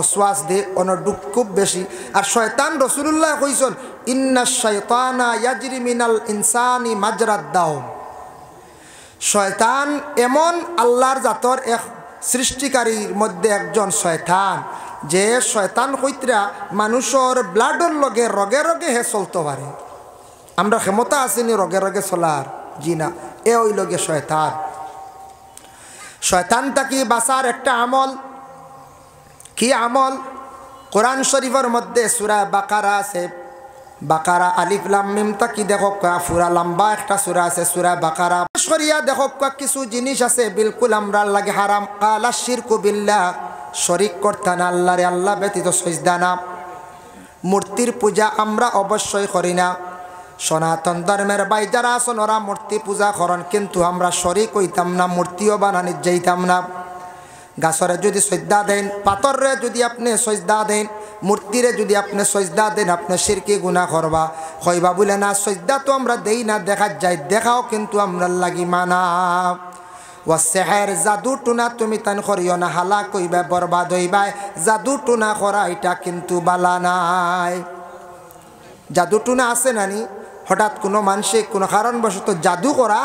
অশ্বাস দে অন্য ডুক খুব বেশি। আর শয়তান রসুল্লাহ কইসন ইন্না শাইতানা ইয়াজরি মিনাল ইনসানি মাজরাদ দাম। শয়তান এমন আল্লাহর জাতর এক সৃষ্টিকারীর মধ্যে একজন শয়তান, যে শয়তান কইতরা মানুষের ব্লাডর লগে রগে রগে হে চলতে পারে। আমরা ক্ষমতা আসেনি রগে রগে চলার, জি না, এ ওই লগে শয়তান। শয়তান তাকি বাসার একটা আমল, কি আমল? কোরআন শরীফের মধ্যে সূরা বাকারা আছে, বাকারা আলিফ লাম মিম তাকি দেখো পুরা লম্বা একটা সূরা আছে সূরা বাকারা। শরিয়া দেখো কিছু জিনিস আছে বিলকুল আমরা লাগে হারাম। কালা শিরকু বিল্লাহ, শরিক করতে না আল্লাহরে, আল্লাহ ব্যতীত সিজদা না। মূর্তির পূজা আমরা অবশ্যই করি না। সনাতন ধর্মের ভাই যারা আছেন ওরা মূর্তি পূজা করেন, কিন্তু আমরা শরিক হইতাম না, মূর্তিও বানানি যাইতাম না। গাছরে যদি সজদা দেন, পাথরে যদি আপনি সজদা দেন, মূর্তিরে যদি আপনি সজদা দেন, আপনি শিরকি গুনাহ করবা। কইবা বলে না সজদা তো আমরা দেই না, দেখা যায়, দেখাও কিন্তু আমরা লাগি মানা। ও সেহের জাদু টুনা তুমি তান করিও না, হালা কইবা বরবাদ হইবা। জাদু টুনা করা এটা কিন্তু বালা নাই। জাদু টুনা আছে নানি, হঠাৎ কোনো মানুষে কোনো কারণবশত জাদু করা,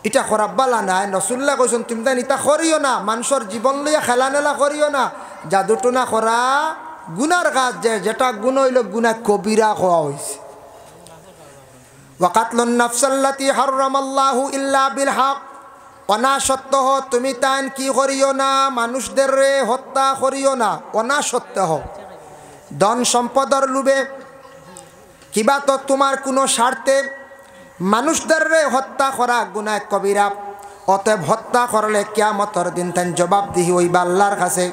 এটা করা বালা নাই। রাসূলুল্লাহ কইছেন তুমি তান এটা করিও না, মানুষের জীবন লইয়া খেলা নেলা করিও না। জাদু টুনা করা গুনার কাজ, যেটা গুণ হইল গুনাহ কবিরা হওয়া হয়েছে। ওয়াকাতলুন নাফসাল্লাতি হারামাল্লাহু ইল্লা বিল হক, অনাসত্য তুমি তান কি করিও না, মানুষদের রে হত্যা করিও না। অনাসত্য ধন সম্পদের লোভে কিবা তো তোমার কোনো স্বার্থে মানুষদের রে হত্যা করা গুনাহ কবিরা। অতএব হত্যা করলে কিয়ামতের দিন তান জবাবদিহি হইবা আল্লাহর কাছে।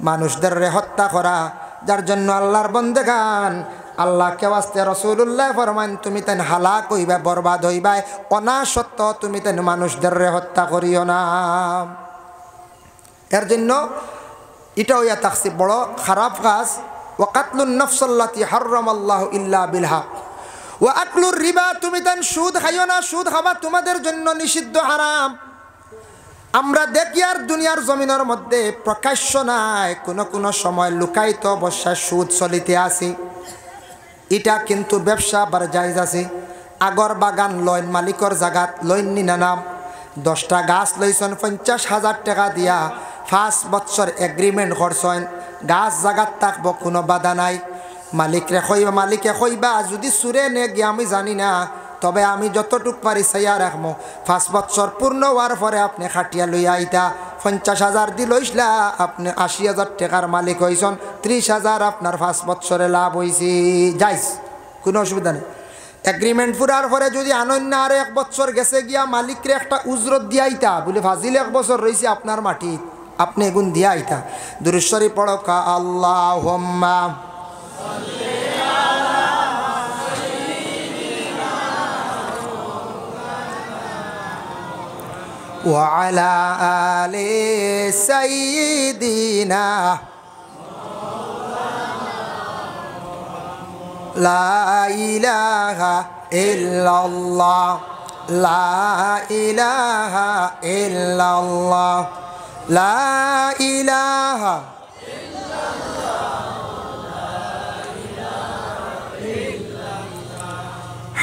মানুষদের রে হত্যা করা, যার জন্য আল্লাহর বন্দেগান আল্লাহ কে ওয়াস্তে রাসূলুল্লাহ ফরমান তুমি তান হালাক হইবা, বরবাদ হইবা। অনাসত্য তুমি তান মানুষদের রে হত্যা করিও না। এর জন্য এটা হইয়া থাকছে বড় খারাপ কাজ। ওয়াকাতলুন নাফসাল্লাতি হারামাল্লাহু ইল্লা বিল হক ওয়া আকলুর রিবা, তুমি তান সুদ খাইও না, সুদ খাওয়া তোমাদের জন্য নিষিদ্ধ, হারাম। আমরা দেখি আর দুনিয়ার জমিনের মধ্যে প্রকাশ্য নাই, কোনো সময় লুকায়িত অবস্থায় সুদ চলিতে আসি। এটা কিন্তু ব্যবসা বার জায়েজ আছে। আগর বাগান লইন মালিকর জাগাত লইন নি না, 10টা গাছ লইছেন 50,000 টাকা দিয়া, 5 বছর এগ্রিমেন্ট করছেন, গাছ জাগাত থাকবো, কোনো বাধা নাই। মালিকরে কইবা, মালিকে কইবা যদি সুরে নে গিয়ে আমি জানি না, তবে আমি যতটুক পারি চাইয়া রাখবো। 5 বছর পূর্ণ হওয়ার পরে আপনি খাটিয়া লইয়া আইতা, 50,000 দি লইসলা, আপনি 80,000 টাকার মালিক হইছেন, 30,000 আপনার 5 বছরে লাভ হয়েছে, যাইস, কোনো অসুবিধা নেই। এগ্রিমেন্ট পুরার পরে যদি আনন্য আর 1 বছর গেছে গিয়া মালিকরে একটা উজরত দিয়া আইতা, বলে ফাজিল 1 বছর রয়েছে আপনার মাটি, আপনি এগুন দিয়া আইতা। দুরূদ শরীফ পড়ো, কা আল্লাহুম্মা وعلى آل سيدنا لا إله إلا الله لا إله إلا الله لا إله إلا الله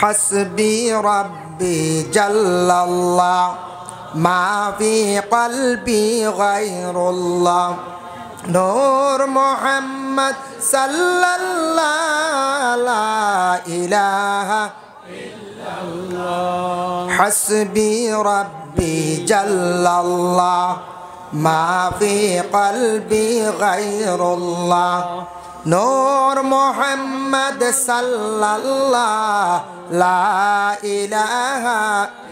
حسبي ربي جل الله ما في قلبي غير الله نور محمد صلى الله لا إله إلا الله حسبي ربي جل الله ما في قلبي غير الله نور محمد صلى الله لا إله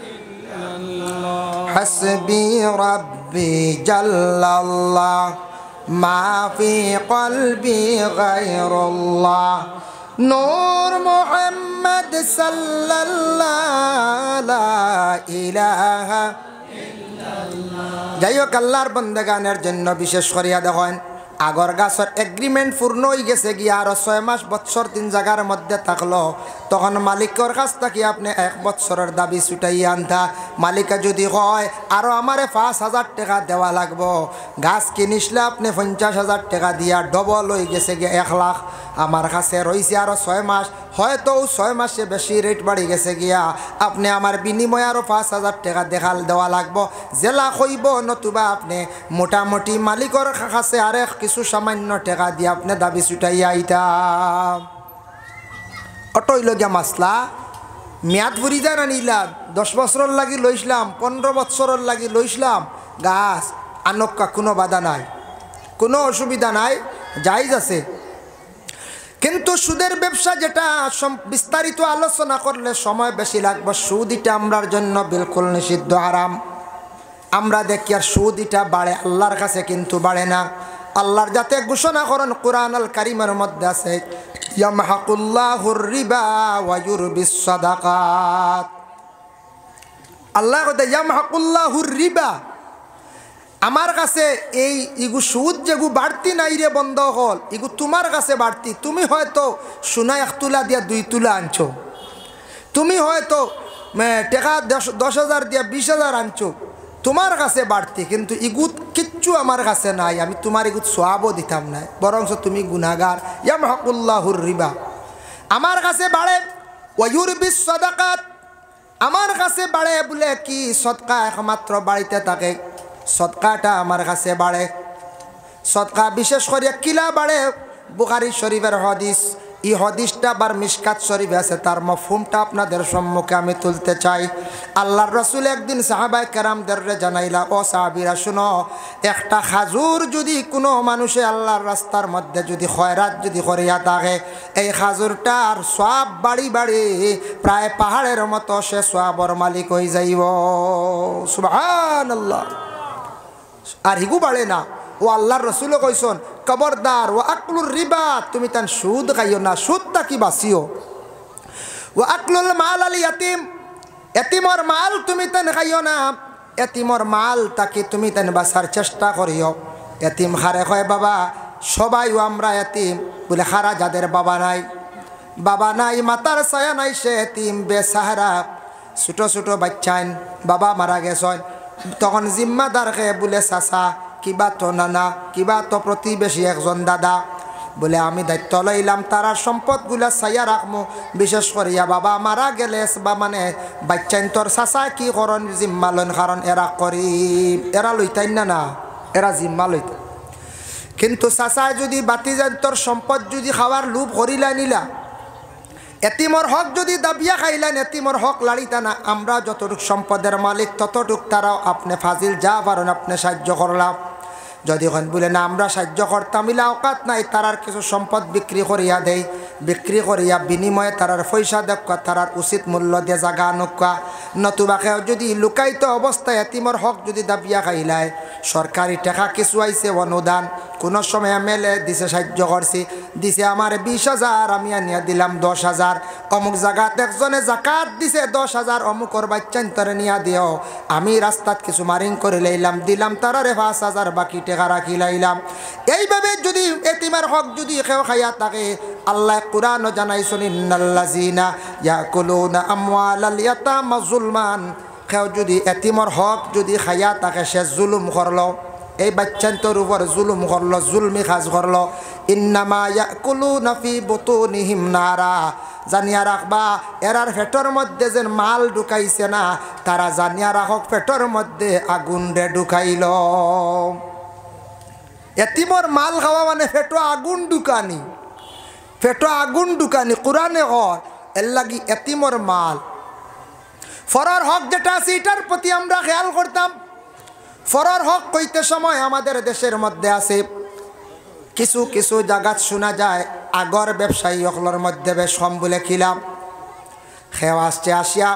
إلا الله حسبي ربي جل الله ما في قلبي غير الله نور محمد صلى الله ইলাহা। যাই হোক, আল্লাহর বন্দেগানের জন্য বিশেষ করিয়া দেখেন আগর গাছের এগ্রিমেন্ট পূর্ণ হয়ে গেছে গিয়া আরো 6 মাস বৎসর 3 জায়গার মধ্যে থাকলো, তখন মালিকের কাছ থেকে আপনি 1 বৎসরের দাবি ছুটাইয়া আনতা। মালিকা যদি কয় আরো আমারে 5,000 টাকা দেওয়া লাগবো, গাছ কিনিসলে আপনি 50,000 টাকা দিয়া ডবল হয়ে গেছে গিয়া 1 লাখ, আমার কাছে রয়েছে আরো 6 মাস, হয়তো 6 মাসে বেশি রেট বাড়ি গেছে গিয়া আপনি আমার বিনিময়ে আরো 5,000 টাকা দেওয়া লাগবো, জেলা হইব, নতুবা আপনি মোটামুটি মালিকের কাছে আরে কিছু সামান্য টাকা দিয়ে আপনি দাবি ছুটাইয়া আইতা। অটইল গিয়া মাসলা মেয়াদ ফুরি যায় না নিলাম, 10 বছরের লাগি লইসলাম, 15 বছরের লাগি লইসলাম, গাছ আনক্কা কোনো বাধা নাই, কোনো অসুবিধা নাই, জায়েজ আছে। কিন্তু সুদের ব্যবসা যেটা বিস্তারিত আলোচনা করলে সময় বেশি লাগবে। সুদ এটা আমরার জন্য বিলকুল নিষিদ্ধ, হারাম। আমরা দেখি আর সুদ এটা বাড়ে, আল্লাহর কাছে কিন্তু বাড়ে না। আল্লাহর যাতে ঘোষণা করেন কোরআন আল কারীমের মধ্যে আছে, ইয়ামহাকুল্লাহুর রিবা ওয়া ইউরবিস সাদাকাত। আল্লাহ কয় ইয়ামহাকুল্লাহুর রিবা, আমার কাছে এই ইগু সুদ যেগু বাড়তি নাই রে বন্ধ হল, ইগু তোমার কাছে বাড়তি। তুমি হয়তো সোনা 1 তুলা দিয়া 2 তুলা আনছো, তুমি হয়তো টাকা 10,000 দিয়া 20,000 আনছো, তোমার কাছে বাড়তি, কিন্তু ইগুত কিচ্ছু আমার কাছে নাই, আমি তোমার ইগুত সোয়াবও দিতাম না, বরঞ্চ তুমি গুনাহগার। ইয়ামহাকুল্লাহুর রিবা, আমার কাছে বাড়ে। ওয়া ইউরবিস সাদাকাত, আমার কাছে বাড়ে বলে কি সদকা একমাত্র বাড়িতে থাকে, সদকাটা আমার কাছে বাড়ে। সদকা বিশেষ করে কিলা বাড়ে, বুখারী শরীফের হাদিস, এই হাদিসটা বার মিশকাত শরীফে আছে, তার মফহুমটা আপনাদের সম্মুখে আমি তুলতে চাই। আল্লাহর রাসূল একদিন সাহাবায়ে কেরামদের জানাইলা, ও সাহাবীরা শুনো, একটা খাজুর যদি কোনো মানুষে আল্লাহর রাস্তার মধ্যে যদি খয়রাত যদি করিয়া থাকে, এই খাজুরটার সওয়াব বাড়ি বাড়ি প্রায় পাহাড়ের মতো সে সওয়াবর মালিক হয়ে যাইব। সুবহানাল্লাহ। আর হিগু বাড়ে না, ও আল্লাহর রাসূলও কইছেন খবরদার, ও আকলুর রিবা, তুমি তান সুদ খাইও না, সুদটা কি বাঁচিও। ও আকলুল মাল আল ইয়াতিম, এতিমর মাল তুমি তান খাইও না, এতিমর মাল তাকে তুমি তান বাঁচার চেষ্টা করিও। এতিম হারে কয় বাবা, সবাই আমরা এতিম বলে, হারা যাদের বাবা নাই মাতার ছায়া নাই, সে এতিম বেসাহারা, ছোট ছোট বাচ্চাইন বাবা মারা গেছেন, তখন জিম্মাদারকে বলে চাচা, কিবা তো নানা, কিবা তো প্রতিবেশী একজন দাদা, বলে আমি দায়িত্ব লইলাম তারা সম্পদগুলা চাইয়া রাখবো। বিশেষ করিয়া বাবা মারা গেলে বা মানে বাচ্চাইন তোর চাচা কি করন জিম্মা লইন, কারণ এরা করিব, এরা লইতাই না, এরা জিম্মা লইত। কিন্তু চাচায় যদি বাতি যায় তোর সম্পদ যদি খাওয়ার লোভ করিলা নিলা, এতিমর হক যদি দাবিয়া খাইলেন, এতিমর হক লাড়িতা না, আমরা যতটুক সম্পদের মালিক ততটুক তারাও আপনি ফাজিল যা পারেন আপনি সাহায্য করলাম। যদি এখন বলে না আমরা সাহায্য করতাম, ইলা অকাত নাই, তারার কিছু সম্পদ বিক্রি করিয়া দেয়, বিক্রি করিয়া বিনিময়ে তারার পয়সা দেখা, তারার উচিত মূল্য দিয়ে জাগা নকা, নতুবা কেউ যদি লুকায়িত অবস্থায় এতিমর হক যদি দাবিয়া খাইলায়, সরকারি টাকা কিছু আইছে অনুদান, কোনো সময় মেলে দিছে সাহায্য করছি, দিছে আমার 20,000, আমি আনিয়া দিলাম 10,000, অমুক জায়গাত একজনে জাকাত দিছে 10,000, অমুকর বাচ্চান তারে নিয়া দিও, আমি রাস্তাত কিছু মারিং করে লইলাম, দিলাম তারারে 5,000, বাকি টাকা রাখি লাইলাম। এইভাবে যদি এতিমের হক যদি কেউ খাইয়া থাকে, আল্লাহ কুরআনও জানাইছেন, ইন্নাল্লাযিনা ইয়াকুলুনা আমওয়ালাল ইয়াতামা যুলমান, কেউ যদি এতিমের হক যদি খাইয়া থাকে সে জুলুম করলো, এই বাচ্চান্তর উপর জুলুম করলো, জুলমি কাজ করলো, ইন্নামা ইয়াকুলুনা ফি বুতুনিহিম নারা, জানিয়া রাখবা এরার পেটর মধ্যে যে মাল ঢুকাইছে না, তারা জানিয়া রাখক পেটর মধ্যে আগুন রে ঢুকাইল। এতিমর মাল খাওয়া মানে পেটো আগুন ঢুকানি, পেটো আগুন ঢুকানি। কোরআনে কয় এর লাগি এতিমর মাল ফরর হক যেটা আছে এটার প্রতি আমরা খেয়াল করতাম। ফরর হক কইতে সময় আমাদের দেশের মধ্যে আছে কিছু কিছু জায়গাত শোনা যায়, আগর ব্যবসায়ী সকলের মধ্যে বেশ কম বলে খিলাম, খেয়ে আসছে আসিয়া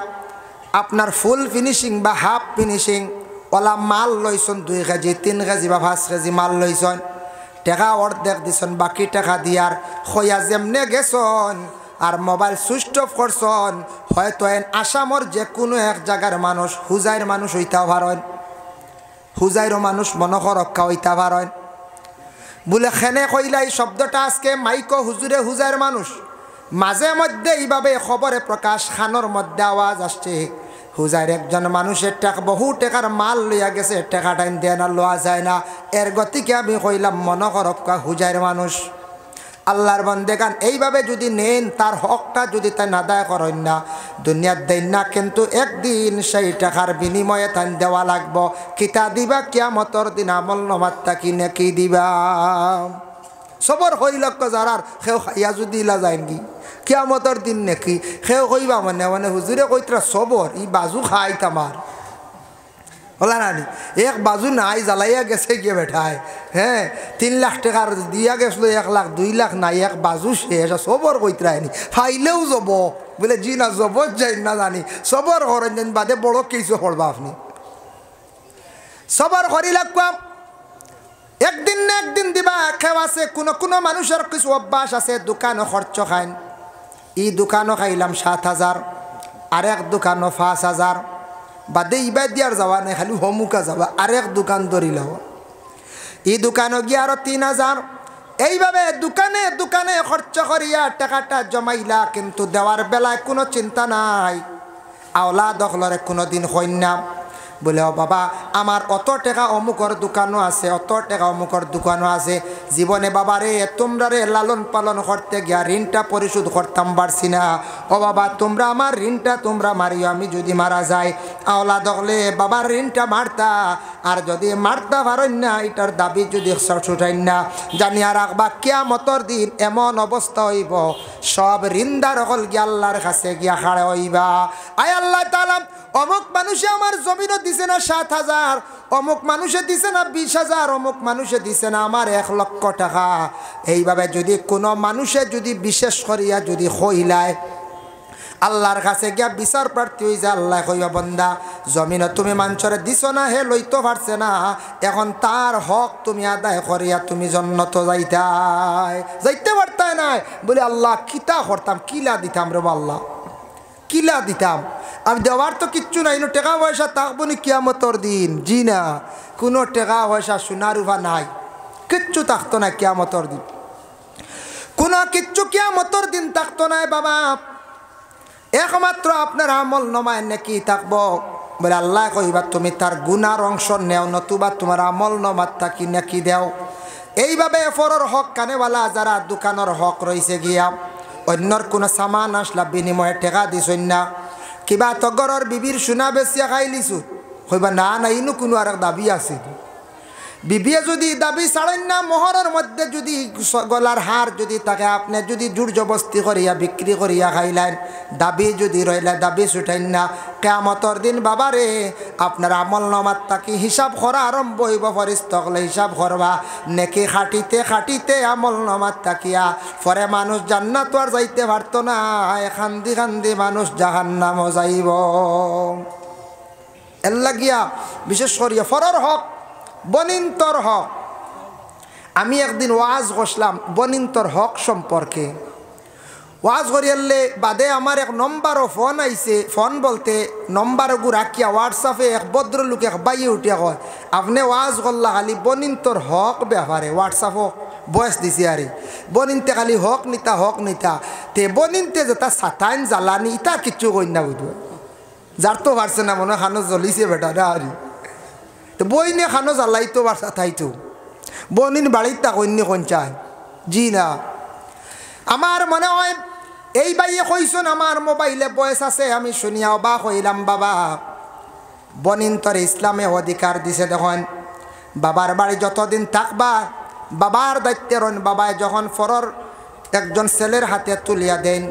আপনার ফুল ফিনিশিং বা হাফ ফিনিশিং ওলা মাল লইছেন 2 কেজি 3 কেজি বা 5 কেজি মাল লইছেন, টাকা অর্ধেক দিছেন, বাকি টাকা দিয়ার খয়া যেমনে গেছন আর মোবাইল সুইচ অফ করছন হয়তো এন আসামর যে কোনো এক জায়গার মানুষ হুজাইর মানুষ হইতে পারেন, হুজাইরও মানুষ মনক রক্ষা হইতে পারেন বলে খেনে কইলা এই শব্দটা আজকে মাইকো হুজুরে হুজাইর মানুষ মাঝে মধ্যে এইভাবে খবরে প্রকাশ খানোর মধ্যে আওয়াজ আসছে হুজাইর একজন মানুষের টাকা বহু টাকার মাল লইয়া গেছে, টাকা টাইম দেয় না, লওয়া যায় না। এর গতিকে আমি কইলাম মনক রক্ষা হুজাইর মানুষ। আল্লাহর বান্দেগান এইভাবে যদি নেন তার হকটা যদি তাই আদায় করেন না দুনিয়ার দেন না, কিন্তু একদিন সেই টাকার বিনিময়ে তাই দেওয়া লাগবো। কিতা দিবা কিয়ামতর দিন আমল নমাত্তা কিনে কি দিবা সবর হইলক যারার সেও খাইয়া যদি ইলা যায় কি কিয়ামতর দিন নাকি সেও কইবা মানে মানে হুজুরে কইতরা সবর ই বাজু খাই তামার বলা নানি এক বাজু নাই জ্বালাইয়া গেছে গিয়ে বেঠায়। হ্যাঁ 3 লাখ টাকার দিয়া গেছিল 1 লাখ 2 লাখ নাই এক বাজু শেষ সবর কইতরায়নি ফাইলেও যাব বলে জি না জব যাই না জানি সবর করেন যেন বাদে বড় কিছু করবা আপনি সবর করি লাগবাম। একদিন না একদিন দিবা খেও আছে। কোনো কোনো মানুষের কিছু অভ্যাস আছে দোকানও খরচ খাইন, ই দোকানও খাইলাম 7,000 আরেক দোকানও 5,000 বাদে ইবা দিয়ার যাওয়া নাই খালি হমুকা যাবা আরেক দোকান ধরিলাও ই দোকানও গিয়ে আরো 3,000 এইভাবে দোকানে দোকানে খরচ করিয়া টাকাটা জমাইলা, কিন্তু দেওয়ার বেলায় কোনো চিন্তা নাই। আওলা দখলরে কোনো দিন হইনা বলে ও বাবা আমার অত টাকা অমুকর দোকানও আছে, অত টাকা অমুকর দোকানও আছে, জীবনে বাবা রে তোমরা রে লালন পালন করতে গিয়া ঋণটা পরিশোধ করতাম পারছি না। ও বাবা তোমরা আমার ঋণটা তোমরা মারিও, আমি যদি মারা যাই আওলা দখলে বাবার ঋণটা মারতা, আর যদি মারতা পারেন না এটার দাবি যদি ছুটাইন না জানিয়া রাখবা কিয়ামতর দিন এমন অবস্থা হইব সব ঋণদার হল গিয়া আল্লাহর কাছে গিয়া খাড়ে হইবা। আয় আল্লাহ তাআলা অমুক মানুষে আমার জমিনও দিছে না 7,000, অমুক মানুষে দিছে না 20,000, অমুক মানুষে দিছে না আমার 1 লক্ষ টাকা। এইভাবে যদি কোনো মানুষে যদি বিশেষ করিয়া যদি হইলায় আল্লাহর কাছে গিয়া বিচার প্রার্থী হয়ে যায়, আল্লাহ কইবা বান্দা জমিন তুমি মানুষরে দিছ না, হে লইতে পারছে না, এখন তার হক তুমি আদায় করিয়া তুমি জন্নত যাইতে পারতাই নাই বলে আল্লাহ কিতা করতাম কিলা দিতাম রে আল্লাহ কিলা দিতাম আমি দেওয়ার তো কিচ্ছু নাই, টাকা পয়সা থাকবো নি কিয়ামতর দিন? জি না, কোনো টাকা পয়সা সোনা রূপা নাই, কিচ্ছু থাকতো না কিয়ামতর দিন, কোনো কিচ্ছু কিয়ামতর দিন থাকতো না বাবা। একমাত্র আপনার আমল নমায় নাকি থাকবো বলে আল্লাহ কইবা তুমি তার গুনার অংশ নেও, নতুবা তোমার আমল নমার থাকি নাকি দেও। এইভাবে ফরর হক কানেওয়ালা যারা দোকানের হক রয়েছে গিয়া অন্যর কোনো সামান আসলা বিনিময়ে টাকা দিছই না, কিবা তগরর বিবির সোনা বেচিয়া খাই লিছু কইবা না না ইনু কোনো আর দাবি আছে। বিবিয়ে যদি দাবি ছাড়েন না মোহরের মধ্যে যদি গলার হার যদি তাকে আপনি যদি জোর জবস্তি করিয়া বিক্রি করিয়া খাইলেন, দাবি যদি রইলে দাবি ছুটাইন না, কিয়ামতর দিন বাবারে আপনার আমল নামাত তাকি হিসাব করা আরম্ভ হইব, ফরিস্তকলে হিসাব করবা নেকি খাটিতে খাটিতে আমল নামাত তাকিয়া পরে মানুষ জান্নাত আর যাইতে পারতো না, খান্দি খান্দি মানুষ জাহান্নামও যাইব। এর লাগিয়া বিশেষ করিয়া ফরর হক বনিন্তর হক। আমি একদিন ওয়াজ করলাম বনিন্তর হক সম্পর্কে, ওয়াজ করিয়ালে বাদে আমার এক নম্বরও ফোন আইছে, ফোন বলতে নম্বর গু রাখিয়া হোয়াটসঅ্যাপে এক ভদ্রলোক এক বাইয়ে উঠিয়া কয় আপনি ওয়াজ করলা খালি বনিন্তর হক ব্যাপারে, হোয়াটসঅ্যাপও বয়স দিছে আরে বনিনতে খালি হক নিতা তে বনিনতে যেটা সাতাইন জ্বালানি ইটা কিচ্ছু কন্যা বুঝবে যার তো পারছে না মনে খানো জ্বলিছে বেটা না আরে বই নিয়ে খানো জ্বালাইতো বা সাথাইতো বনিন বাড়ির তা কন্য কোন চায় জি না। আমার মনে হয় এই বাইয়ে কইসন আমার মোবাইলে বয়স আছে, আমি শুনিয়া অবাক হইলাম। বাবা বনিন তোর ইসলামে অধিকার দিছে, দেখুন বাবার বাড়ি যতদিন থাকবা বাবার দায়িত্বে রন। বাবায় যখন ফরর একজন ছেলের হাতে তুলিয়া দেন,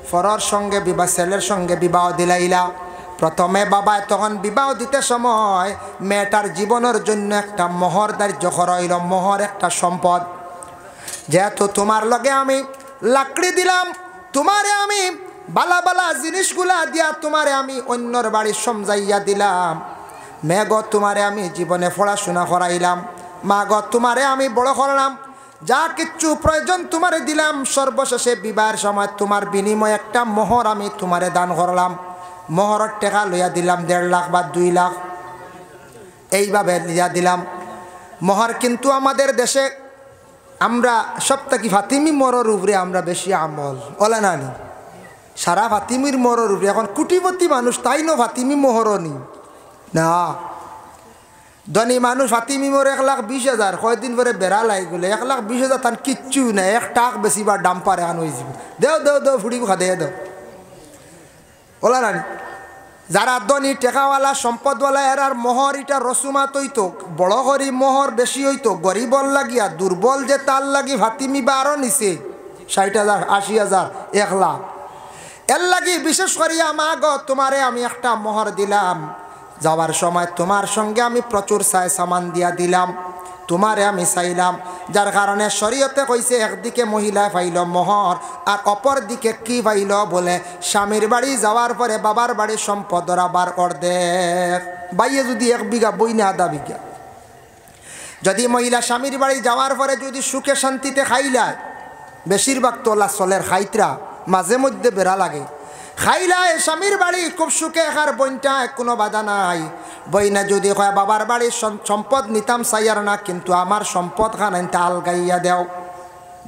ফরর সঙ্গে বিবাহ ছেলের সঙ্গে বিবাহ দিলাইলা, প্রথমে বাবায় তখন বিবাহ দিতে সময় মেয়েটার জীবনের জন্য একটা মোহর ধার্য করা হইল, মোহর একটা সম্পদ। যেহেতু তোমার লগে আমি লাকড়ি দিলাম, তোমারে আমি বালা বালা জিনিসগুলা দিয়া তোমারে আমি অন্যর বাড়ি সমজাইয়া দিলাম, মেয়ে গো তোমারে আমি জীবনে পড়াশোনা করাইলাম, মা গো তোমারে আমি বড় করলাম, যা কিচ্ছু প্রয়োজন তোমারে দিলাম, সর্বশেষে বিবাহের সময় তোমার বিনিময়ে একটা মোহর আমি তোমারে দান করলাম, মোহরের টাকা লইয়া দিলাম 1.5 লাখ বা 2 লাখ, এইভাবে লইয়া দিলাম মোহর। কিন্তু আমাদের দেশে আমরা সপ্তাহে ফাতিমি মোহরের উপরে আমরা বেশি আমল ওলা নানি, সারা ফাতিমির মোহরের উপরে। এখন কোটিপতি মানুষ তাই না ফাতিমি মোহরও নি না, ধনী মানুষ ফাতিমি মোর 1,20,000, কয়দিন পরে বেড়া লাই গেলে 1,20,000 তান কিচ্ছু নাই, 1 টাক বেশি বা ডাম্পার এখন হয়ে যাব, দেও দেও দেও ফুড়ি খা দে দেও ওলা নানি। যারা ধনী টেকাওয়ালা সম্পদওয়ালা এরার মোহর এটা রসুমাত হইতো, বড় করি মোহর বেশি হইতো, গরিবল লাগিয়া দুর্বল যে তার লাগি ফাতিমি বা আরও নিছে 60,000, 80,000, 1 লাখ। এর লাগি বিশেষ করিয়া মা গো তোমারে আমি একটা মোহর দিলাম, যাওয়ার সময় তোমার সঙ্গে আমি প্রচুর সামান দিয়া দিলাম, তোমারে আমি চাইলাম, যার কারণে শরীয়তে কইছে একদিকে মহিলা পাইল মোহর আর অপর দিকে কি পাইল বলে স্বামীর বাড়ি যাওয়ার পরে বাবার বাড়ির সম্পদর আবার অর্ধেক। বাইয়ে যদি 1 বিঘা বই না 1/2 বিঘা, যদি মহিলা স্বামীর বাড়ি যাওয়ার পরে যদি সুখে শান্তিতে খাইলায়, বেশিরভাগ তোলা চলের খাইতরা মাঝে মধ্যে বেড়া লাগে, খাইলায় স্বামীর বাড়ি খুব সুখে একার বইনটায় কোনো বাধা নাই, বইনা যদি কয় বাবার বাড়ির সম্পদ নিতাম চাইয়ার না, কিন্তু আমার সম্পদ খান আনতে আলগাইয়া দেও,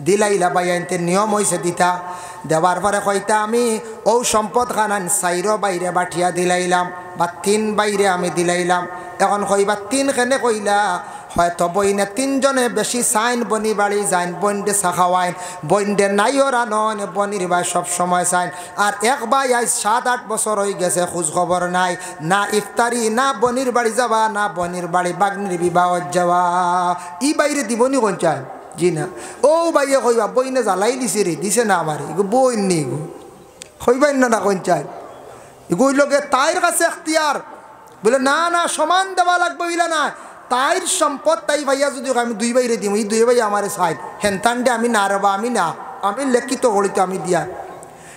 দিলাইলা বাই আনতে নিয়ম হয়েছে দিতা, দেওয়ার পরে কইতা আমি ও সম্পদ খান আন 4 বাইরে বাঠিয়া দিলাইলাম বা 3 বাইরে আমি দিলাইলাম। এখন কইবা 3 কেনে কইলা, হয়তো বইনে 3 জনে বেশি চাইন বনি বাড়ি যাইন, বইনডে চা খাওয়াইন, বইনডে নাইও রানন, বনির ভাই সব সময় চাইন। আর এক ভাই আজ 7-8 বছর হয়ে গেছে খোঁজ খবর নাই, না ইফতারি, না বনির বাড়ি যাওয়া, না বনির বাড়ি বাগনির বিবাহত যাওয়া, ই বাইরে দিবনি কোন চাই জি না। ও ভাইয়ে কইবা বইনে জ্বালাই দিছে রে, দিছে না আমার এগো বইন নি গো, কইবাই না কোন চাই এগুই লোকে তাইর কাছে এখতিয়ার বলে না না সমান দেওয়া লাগবে ইলা না, তাইর সম্পদ তাই ভাইয়া যদি আমি 2 বাইরে দিই, এই 2 ভাই আমার সাইড হেনতান্ডে আমি না রবা, আমি না, আমি লেখিত করিতে আমি দিয়া।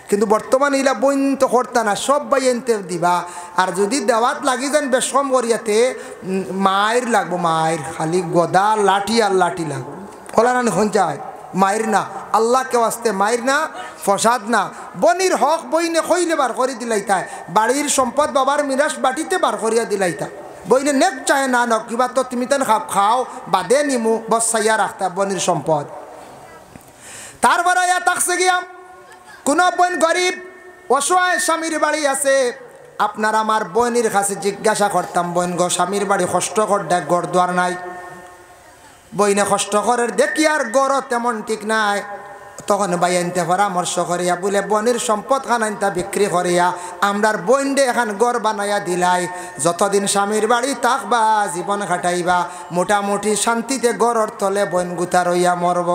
কিন্তু বর্তমানে ইলা বইন তো করতা না, সব ভাই এনতে দিবা। আর যদি দেওয়াত লাগি যান বেশম করিয়াতে মায়ের লাগবো, মায়ের খালি গদা লাঠি আর লাঠি লাগবো ওলা না হন যায়, মায়ের না আল্লাহকে আসতে মায়ের না ফসাদ না। বনির হক বইনে খইলে বার করে দিলাইতা, বাড়ির সম্পদ বাবার মিরাস বাটিতে বার করিয়া দিলাইতা, বইনে নেক চায় না নক কিবা তো তুমি তেন খাও বাদে নিমু বসাইয়া রাখতা বনির সম্পদ। তারপরে ইয়া থাকছে গিয়া কোনো বোন গরিব অসহায় স্বামীর বাড়ি আছে, আপনার আমার বোনের কাছে জিজ্ঞাসা করতাম, বোন গো স্বামীর বাড়ি কষ্ট কর দেখ গড় দোয়ার নাই, বইনে কষ্ট করের দেখি আর গড় তেমন ঠিক নাই, তখন বাই আনতে পরামর্শ করিয়া বলে বনের সম্পদ খান আনতা বিক্রি করিয়া আমরার বইনডে এখন গড় বানাইয়া দিলাই, যতদিন স্বামীর বাড়ি থাকবা জীবন কাটাইবা মোটামুটি শান্তিতে গড়র তলে বইন গুতা রইয়া মরব।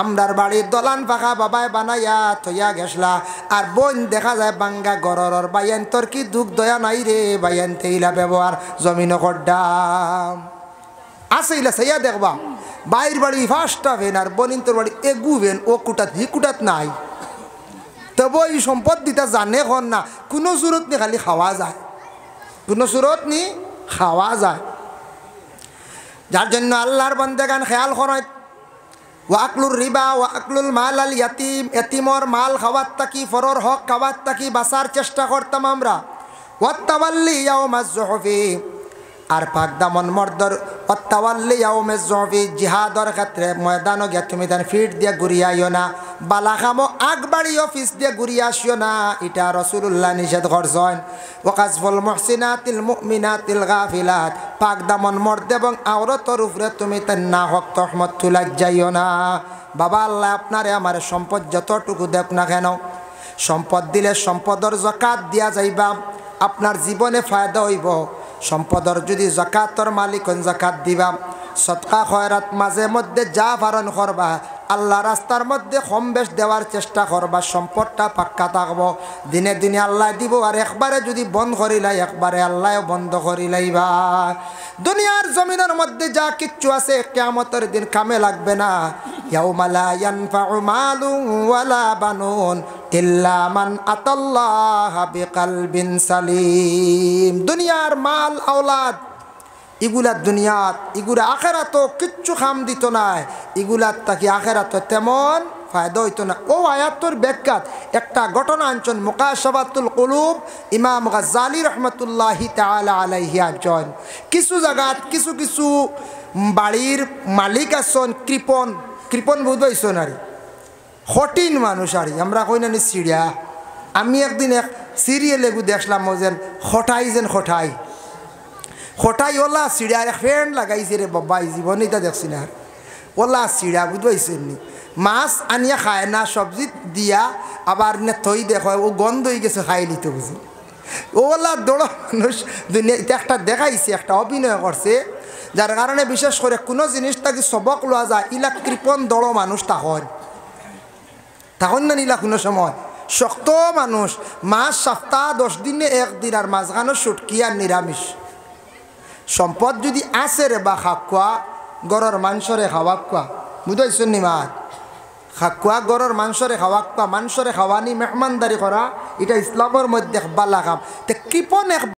আমরার বাড়ির দলান পাখা বাবায় বানাইয়া থইয়া গেছলা, আর বইন দেখা যায় বাঙ্গা গড়র বাইয়ান তোর কি দুঃখ দয়া নাই রে, বাইয়ান তেইলা ব্যবহার জমিন করডাম আছে ইলা সাইয়া দেখবা বাইর বাড়ি ফার্স্টটা ভেন আর বনিন তোর বাড়ি এগু ভেন, ও কুটাত হি কুটাত নাই, তবে এই সম্পদ দিতা জানে কন না, কোনো সুরত নি খালি খাওয়া যায়, কোনো সুরত নি খাওয়া যায়। যার জন্য আল্লাহর বান্দাগান খেয়াল করেন, ওয়াকলুর রিবা ওয়াকলুল মাল আল ইয়াতিম, এতিমর মাল খাওয়ার তাকি ফরর হক খাওয়ার তাকি বাঁচার চেষ্টা করতাম আমরা। ওয়াত্তাওয়াল্লি ইয়াউমাজ যুহফি, আর পাক দামন মর্দর অত্তাওয়াল্লি ইয়াউমাজ যুহফি, জিহাদর ক্ষেত্রে ময়দানও গিয়া তুমি তার ফিট দিয়ে ঘুরিয়ে আইও না, বালা খামো আগ বাড়ি অফিস দিয়ে ঘুরিয়ে আসিও না, এটা রাসূলুল্লাহ নিষেধ করছেন। ওয়াকাজফুল মুহসিনাতিল মুমিনাতিল গাফিলাত, পাক দামন মর্দ এবং আওরতর উপরে তুমি তার না হক তহমত তুলাই যাইও না। বাবা আল্লাহ আপনারে আমার সম্পদ যতটুকু দেখ না কেন, সম্পদ দিলে সম্পদর যাকাত দিয়া যাইবা, আপনার জীবনে ফায়দা হইব। সম্পদর যদি যাকাতর মালিক হন যাকাত দিবা, সদকা খয়রাত মাঝে মধ্যে যা পালন করবা, আল্লাহ রাস্তার মধ্যে কম বেশ দেওয়ার চেষ্টা করবা, সম্পদটা পাক্কা থাকবো, দিনে দিনে আল্লাহ দিব। আর একবারে যদি বন্ধ করিলাই একবারে আল্লাহ বন্ধ করিলাইবা। দুনিয়ার জমিনের মধ্যে যা কিচ্ছু আছে কিয়ামতের দিন কামে লাগবে না। ইয়াউমা লা ইয়ানফাউ মালুন ওয়ালা বানুন ইল্লা মান আতাল্লাহা বিকলবিন সালিম। দুনিয়ার মাল আওলাদ এগুলা দুনিয়াত, এগুলা আখেরাতও কিচ্ছু কিচ্ছু খাম দিত না, এগুলার তাকে আখেরাত তেমন ফায়দা হইতো না। ও আয়াতর ব্যাখ্যাত একটা ঘটনা আনছেন মুকাশাফাতুল কুলুব ইমাম গাজ্জালি রহমতুল্লাহি তাআলা আলাইহি আনছেন। কিছু জায়গাত কিছু কিছু বাড়ির মালিক আছেন কৃপণ, কৃপণ বোধ হইছেন আর কঠিন মানুষ আর আমরা কই না সিরিয়া। আমি একদিন এক সিরিয়ালে দেখলাম যেন খটাই ওলা সিড়িয়া এক ফ্রেন্ড লাগাইছে রে বাবা, এই জীবনে এটা দেখছি না ওলা সিড়া বুঝবাইছেন নি, মাছ আনিয়া খায় না, সবজি দিয়া আবার নে থই দেখো ও গন্ধ হয়ে গেছে খাই লিতে বুঝি। ওলা দৌড় মানুষ দুনিয়া একটা দেখাইছে, একটা অভিনয় করছে, যার কারণে বিশেষ করে কোনো জিনিসটাকে সবক লওয়া যায়। ইলা কৃপণ দৌড় মানুষ তখন না নিলা কোনো সময় শক্ত মানুষ, মাছ সপ্তাহ 10 দিনে একদিন আর মাঝখানো সুটকি আর নিরামিষ। সম্পদ যদি আছে রে বা খাকুয়া গরর মাংসরে খাওয়াকুয়া বুঝাইছেন নি মাত, খাকুয়া গরর মাংসরে খাওয়াকুয়া, মাংসরে খাওয়ানি মেহমানদারি করা এটা ইসলামের মধ্যে বালা কাম। তে কৃপণ এক